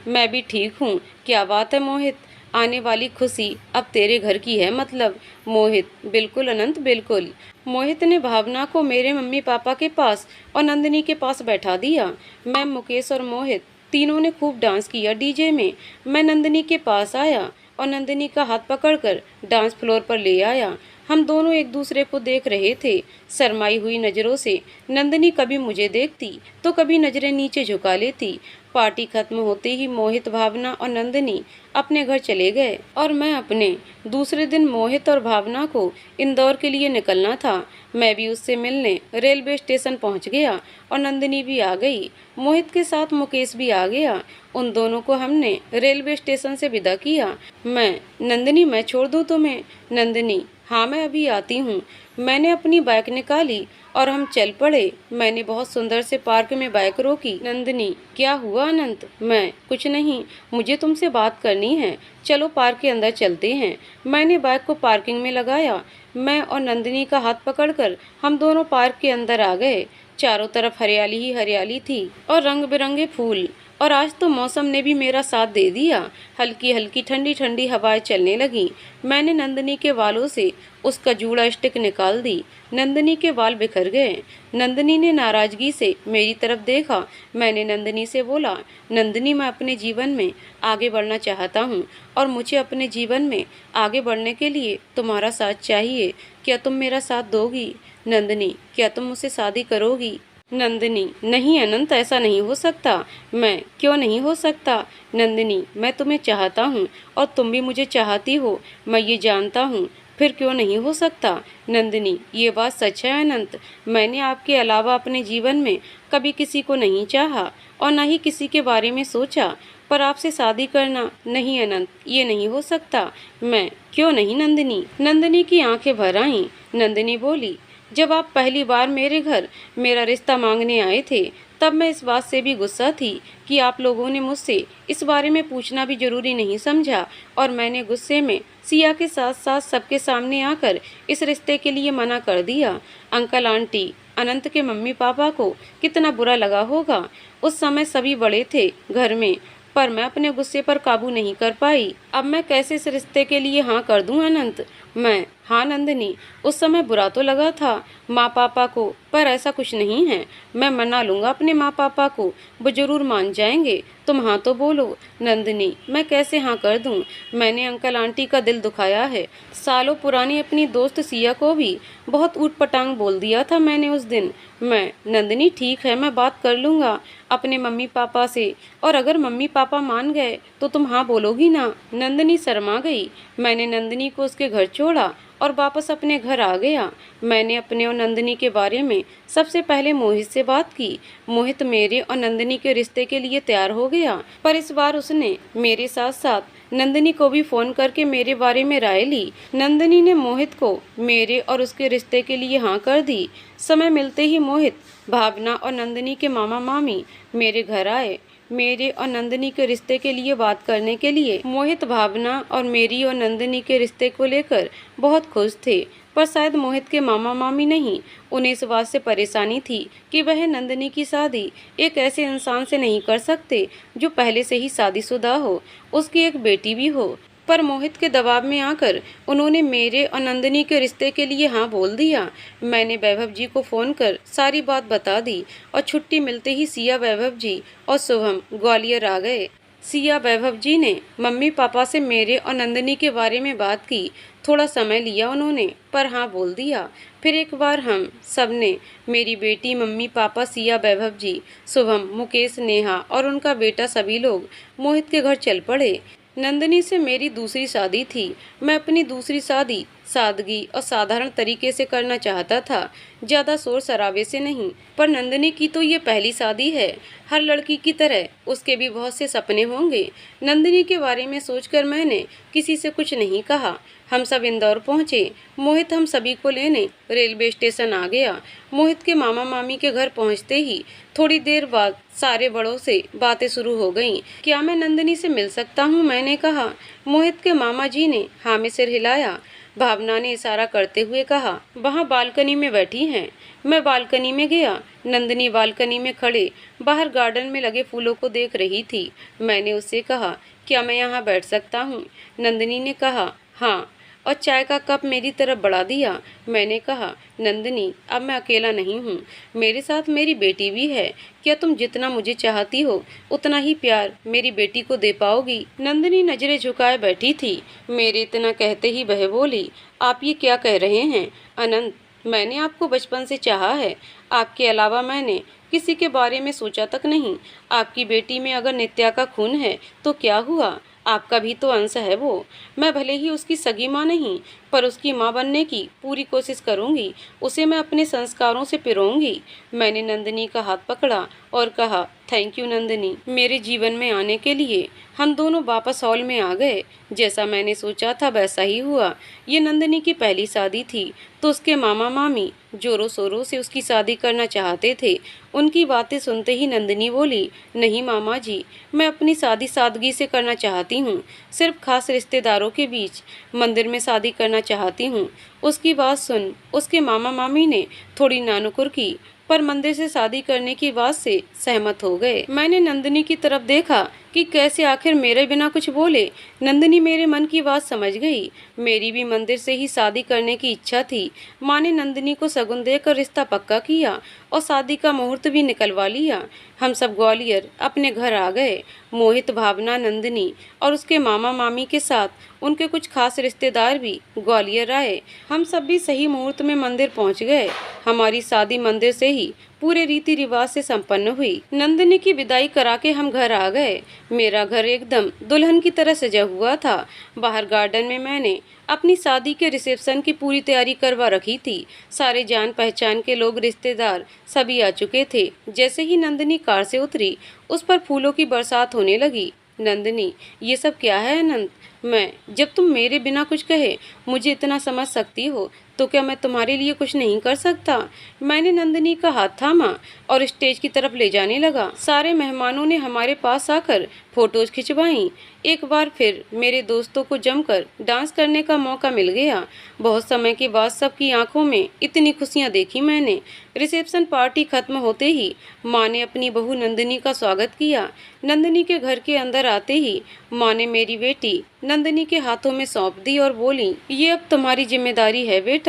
मैं भी ठीक हूँ। क्या बात है मोहित, आने वाली खुशी अब तेरे घर की है मतलब? मोहित, बिल्कुल अनंत, बिल्कुल। मोहित ने भावना को मेरे मम्मी पापा के पास और नंदिनी के पास बैठा दिया। मैं, मुकेश और मोहित तीनों ने खूब डांस किया डीजे में। मैं नंदिनी के पास आया और नंदिनी का हाथ पकड़कर डांस फ्लोर पर ले आया। हम दोनों एक दूसरे को देख रहे थे शर्माई हुई नज़रों से। नंदिनी कभी मुझे देखती तो कभी नज़रें नीचे झुका लेती। पार्टी खत्म होते ही मोहित, भावना और नंदिनी अपने घर चले गए, और मैं अपने दूसरे दिन मोहित और भावना को इंदौर के लिए निकलना था। मैं भी उससे मिलने रेलवे स्टेशन पहुंच गया, और नंदिनी भी आ गई। मोहित के साथ मुकेश भी आ गया। उन दोनों को हमने रेलवे स्टेशन से विदा किया। मैं, नंदिनी, मैं छोड़ दूँ तुम्हें? नंदिनी, हाँ मैं अभी आती हूँ। मैंने अपनी बाइक निकाली और हम चल पड़े। मैंने बहुत सुंदर से पार्क में बाइक रोकी। नंदिनी, क्या हुआ अनंत? मैं, कुछ नहीं, मुझे तुमसे बात करनी है। चलो पार्क के अंदर चलते हैं। मैंने बाइक को पार्किंग में लगाया। मैं और नंदिनी का हाथ पकड़कर हम दोनों पार्क के अंदर आ गए। चारों तरफ हरियाली ही हरियाली थी और रंग बिरंगे फूल। और आज तो मौसम ने भी मेरा साथ दे दिया। हल्की हल्की ठंडी ठंडी हवाएं चलने लगी। मैंने नंदिनी के बालों से उसका जूड़ा स्टिक निकाल दी। नंदिनी के बाल बिखर गए। नंदिनी ने नाराजगी से मेरी तरफ देखा। मैंने नंदिनी से बोला, नंदिनी, मैं अपने जीवन में आगे बढ़ना चाहता हूँ और मुझे अपने जीवन में आगे बढ़ने के लिए तुम्हारा साथ चाहिए। क्या तुम मेरा साथ दोगी? नंदिनी, क्या तुम मुझसे शादी करोगी? नंदिनी, नहीं अनंत, ऐसा नहीं हो सकता। मैं, क्यों नहीं हो सकता? नंदिनी, मैं तुम्हें चाहता हूँ और तुम भी मुझे चाहती हो, मैं ये जानता हूँ, फिर क्यों नहीं हो सकता? नंदिनी, ये बात सच है अनंत। मैंने आपके अलावा अपने जीवन में कभी किसी को नहीं चाहा और न ही किसी के बारे में सोचा, पर आपसे शादी करना, नहीं अनंत, ये नहीं हो सकता। मैं, क्यों नहीं नंदिनी? नंदिनी की आंखें भर आईं। नंदिनी बोली, जब आप पहली बार मेरे घर मेरा रिश्ता मांगने आए थे, तब मैं इस बात से भी गुस्सा थी कि आप लोगों ने मुझसे इस बारे में पूछना भी जरूरी नहीं समझा और मैंने गुस्से में सिया के साथ साथ सबके सामने आकर इस रिश्ते के लिए मना कर दिया। अंकल आंटी, अनंत के मम्मी पापा को कितना बुरा लगा होगा। उस समय सभी बड़े थे घर में, पर मैं अपने गुस्से पर काबू नहीं कर पाई। अब मैं कैसे इस रिश्ते के लिए हाँ कर दूं अनंत? मैं, हाँ नंदिनी, उस समय बुरा तो लगा था माँ पापा को, पर ऐसा कुछ नहीं है। मैं मना लूंगा अपने माँ पापा को, वो जरूर मान जाएंगे। तुम हाँ तो बोलो। नंदिनी, मैं कैसे हाँ कर दूं? मैंने अंकल आंटी का दिल दुखाया है। सालों पुरानी अपनी दोस्त सिया को भी बहुत ऊटपटांग बोल दिया था मैंने उस दिन। मैं, नंदिनी ठीक है, मैं बात कर लूंगा अपने मम्मी पापा से, और अगर मम्मी पापा मान गए तो तुम हाँ बोलोगी ना? नंदिनी शर्मा गई। मैंने नंदिनी को उसके घर छोड़ा और वापस अपने घर आ गया। मैंने अपने और नंदिनी के बारे में सबसे पहले मोहित से बात की। मोहित मेरे और नंदिनी के रिश्ते के लिए तैयार हो गया, पर इस बार उसने मेरे साथ साथ नंदिनी को भी फोन करके मेरे बारे में राय ली। नंदिनी ने मोहित को मेरे और उसके रिश्ते के लिए हाँ कर दी। समय मिलते ही मोहित, भावना और नंदिनी के मामा मामी मेरे घर आए मेरे और नंदिनी के रिश्ते के लिए बात करने के लिए। मोहित भावना और मेरी और नंदिनी के रिश्ते को लेकर बहुत खुश थे, पर शायद मोहित के मामा मामी नहीं। उन्हें इस बात से परेशानी थी कि वह नंदिनी की शादी एक ऐसे इंसान से नहीं कर सकते जो पहले से ही शादीशुदा हो, उसकी एक बेटी भी हो। पर मोहित के दबाव में आकर उन्होंने मेरे और नंदिनी के रिश्ते के लिए हाँ बोल दिया। मैंने वैभव जी को फोन कर सारी बात बता दी और छुट्टी मिलते ही सिया, वैभव जी और शुभम ग्वालियर आ गए। सिया, वैभव जी ने मम्मी पापा से मेरे और नंदिनी के बारे में बात की। थोड़ा समय लिया उन्होंने, पर हाँ बोल दिया। फिर एक बार हम सब ने, मेरी बेटी, मम्मी पापा, सिया, वैभव जी, शुभम, मुकेश, नेहा और उनका बेटा, सभी लोग मोहित के घर चल पड़े। नंदिनी से मेरी दूसरी शादी थी। मैं अपनी दूसरी शादी सादगी और साधारण तरीके से करना चाहता था, ज़्यादा शोर शराबे से नहीं। पर नंदिनी की तो ये पहली शादी है। हर लड़की की तरह उसके भी बहुत से सपने होंगे। नंदिनी के बारे में सोचकर मैंने किसी से कुछ नहीं कहा। हम सब इंदौर पहुँचे। मोहित हम सभी को लेने रेलवे स्टेशन आ गया। मोहित के मामा मामी के घर पहुँचते ही थोड़ी देर बाद सारे बड़ों से बातें शुरू हो गईं। क्या मैं नंदिनी से मिल सकता हूँ? मैंने कहा। मोहित के मामा जी ने हाँ में सिर हिलाया। भावना ने इशारा करते हुए कहा, वहाँ बालकनी में बैठी हैं। मैं बालकनी में गया। नंदिनी बालकनी में खड़े बाहर गार्डन में लगे फूलों को देख रही थी। मैंने उससे कहा, क्या मैं यहाँ बैठ सकता हूँ? नंदिनी ने कहा, हाँ, और चाय का कप मेरी तरफ बढ़ा दिया। मैंने कहा, नंदिनी, अब मैं अकेला नहीं हूँ, मेरे साथ मेरी बेटी भी है। क्या तुम जितना मुझे चाहती हो उतना ही प्यार मेरी बेटी को दे पाओगी? नंदिनी नजरें झुकाए बैठी थी। मेरे इतना कहते ही वह बोली, आप ये क्या कह रहे हैं अनंत? मैंने आपको बचपन से चाहा है। आपके अलावा मैंने किसी के बारे में सोचा तक नहीं। आपकी बेटी में अगर नित्या का खून है तो क्या हुआ, आपका भी तो अंश है वो। मैं भले ही उसकी सगी माँ नहीं, पर उसकी माँ बनने की पूरी कोशिश करूंगी। उसे मैं अपने संस्कारों से पिरोऊंगी। मैंने नंदिनी का हाथ पकड़ा और कहा, थैंक यू नंदिनी, मेरे जीवन में आने के लिए। हम दोनों वापस हॉल में आ गए। जैसा मैंने सोचा था वैसा ही हुआ। ये नंदिनी की पहली शादी थी, तो उसके मामा मामी जोरों शोरों से उसकी शादी करना चाहते थे। उनकी बातें सुनते ही नंदिनी बोली, नहीं मामा जी, मैं अपनी शादी सादगी से करना चाहती हूँ, सिर्फ खास रिश्तेदारों के बीच मंदिर में शादी करना चाहती हूँ। उसकी बात सुन उसके मामा मामी ने थोड़ी नानुकुर की, पर मंदिर से शादी करने की बात से सहमत हो गए। मैंने नंदिनी की तरफ देखा कि कैसे आखिर मेरे बिना कुछ बोले। नंदिनी मेरे मन की बात समझ गई। मेरी भी मंदिर से ही शादी करने की इच्छा थी। माँ ने नंदिनी को शगुन देकर रिश्ता पक्का किया और शादी का मुहूर्त भी निकलवा लिया। हम सब ग्वालियर अपने घर आ गए। मोहित, भावना, नंदिनी और उसके मामा मामी के साथ उनके कुछ खास रिश्तेदार भी ग्वालियर आए। हम सब भी सही मुहूर्त में मंदिर पहुंच गए। हमारी शादी मंदिर से ही पूरे रीति रिवाज से संपन्न हुई। नंदिनी की विदाई करा के हम घर आ गए। मेरा घर एकदम दुल्हन की तरह सजा हुआ था। बाहर गार्डन में मैंने अपनी शादी के रिसेप्शन की पूरी तैयारी करवा रखी थी। सारे जान पहचान के लोग, रिश्तेदार सभी आ चुके थे। जैसे ही नंदिनी कार से उतरी, उस पर फूलों की बरसात होने लगी। नंदिनी, ये सब क्या है अनंत? मैं, जब तुम मेरे बिना कुछ कहे मुझे इतना समझ सकती हो, तो क्या मैं तुम्हारे लिए कुछ नहीं कर सकता? मैंने नंदिनी का हाथ थामा और स्टेज की तरफ ले जाने लगा। सारे मेहमानों ने हमारे पास आकर फोटोज खिंचवाई। एक बार फिर मेरे दोस्तों को जमकर डांस करने का मौका मिल गया। बहुत समय के बाद सबकी आंखों में इतनी खुशियां देखी मैंने। रिसेप्शन पार्टी खत्म होते ही माँ ने अपनी बहू नंदिनी का स्वागत किया। नंदिनी के घर के अंदर आते ही माँ ने मेरी बेटी नंदिनी के हाथों में सौंप दी और बोली, ये अब तुम्हारी जिम्मेदारी है बेटा।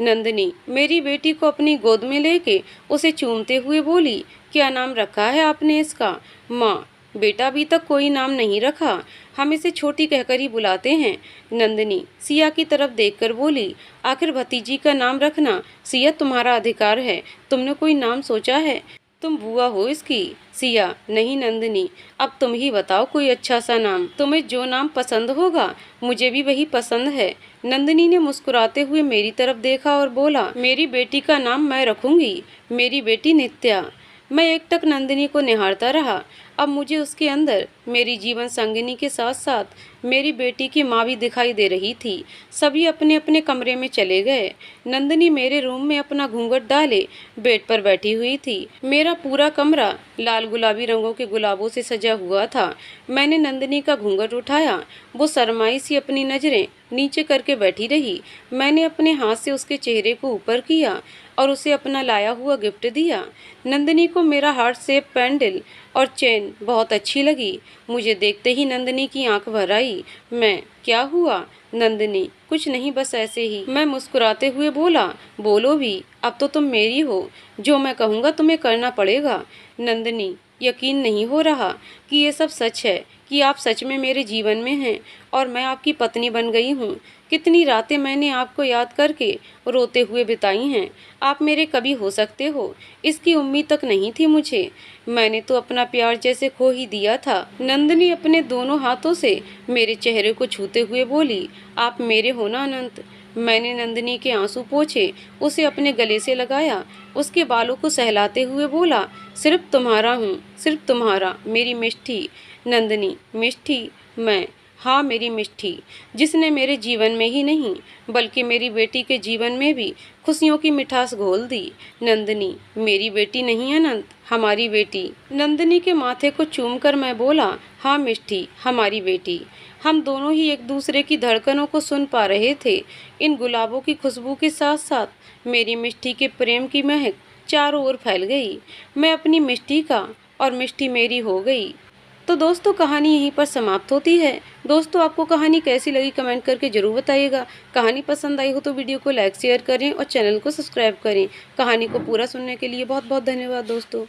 नंदिनी मेरी बेटी को अपनी गोद में लेके उसे चूमते हुए बोली, क्या नाम रखा है आपने इसका? माँ, बेटा अभी तक कोई नाम नहीं रखा, हम इसे छोटी कहकर ही बुलाते हैं। नंदिनी सिया की तरफ देखकर बोली, आखिर भतीजी का नाम रखना सिया तुम्हारा अधिकार है, तुमने कोई नाम सोचा है? तुम बुआ हो इसकी। सिया, नहीं नंदिनी, अब तुम ही बताओ कोई अच्छा सा नाम। तुम्हें जो नाम पसंद होगा मुझे भी वही पसंद है। नंदिनी ने मुस्कुराते हुए मेरी तरफ देखा और बोला, मेरी बेटी का नाम मैं रखूंगी, मेरी बेटी नित्या। मैं एकटक नंदिनी को निहारता रहा। अब मुझे उसके अंदर मेरी जीवन संगिनी के साथ साथ मेरी बेटी की माँ भी दिखाई दे रही थी। सभी अपने अपने कमरे में चले गए। नंदिनी मेरे रूम में अपना घूंघट डाले बेड पर बैठी हुई थी। मेरा पूरा कमरा लाल गुलाबी रंगों के गुलाबों से सजा हुआ था। मैंने नंदिनी का घूंघट उठाया। वो शर्माई सी अपनी नजरें नीचे करके बैठी रही। मैंने अपने हाथ से उसके चेहरे को ऊपर किया और उसे अपना लाया हुआ गिफ्ट दिया। नंदिनी को मेरा हार्ट शेप पेंडल और चेन बहुत अच्छी लगी। मुझे देखते ही नंदिनी की आंख भर आई। मैं, क्या हुआ? नंदिनी, कुछ नहीं, बस ऐसे ही। मैं मुस्कुराते हुए बोला, बोलो भी, अब तो तुम मेरी हो, जो मैं कहूँगा तुम्हें करना पड़ेगा। नंदिनी, यकीन नहीं हो रहा कि ये सब सच है, कि आप सच में मेरे जीवन में हैं और मैं आपकी पत्नी बन गई हूँ। कितनी रातें मैंने आपको याद करके रोते हुए बिताई हैं। आप मेरे कभी हो सकते हो, इसकी उम्मीद तक नहीं थी मुझे। मैंने तो अपना प्यार जैसे खो ही दिया था। नंदिनी अपने दोनों हाथों से मेरे चेहरे को छूते हुए बोली, आप मेरे हो ना अनंत? मैंने नंदिनी के आंसू पोंछे, उसे अपने गले से लगाया, उसके बालों को सहलाते हुए बोला, सिर्फ तुम्हारा हूँ, सिर्फ तुम्हारा, मेरी मिष्ठी। नंदिनी, मिष्ठी? मैं, हाँ मेरी मिष्ठी, जिसने मेरे जीवन में ही नहीं बल्कि मेरी बेटी के जीवन में भी खुशियों की मिठास घोल दी। नंदिनी, मेरी बेटी नहीं अनंत, हमारी बेटी। नंदिनी के माथे को चूमकर मैं बोला, हाँ मिष्ठी, हमारी बेटी। हम दोनों ही एक दूसरे की धड़कनों को सुन पा रहे थे। इन गुलाबों की खुशबू के साथ साथ मेरी मिष्ठी के प्रेम की महक चारों ओर फैल गई। मैं अपनी मिष्ठी का और मिष्ठी मेरी हो गई। तो दोस्तों, कहानी यहीं पर समाप्त होती है। दोस्तों, आपको कहानी कैसी लगी कमेंट करके ज़रूर बताइएगा। कहानी पसंद आई हो तो वीडियो को लाइक शेयर करें और चैनल को सब्सक्राइब करें। कहानी को पूरा सुनने के लिए बहुत बहुत धन्यवाद दोस्तों।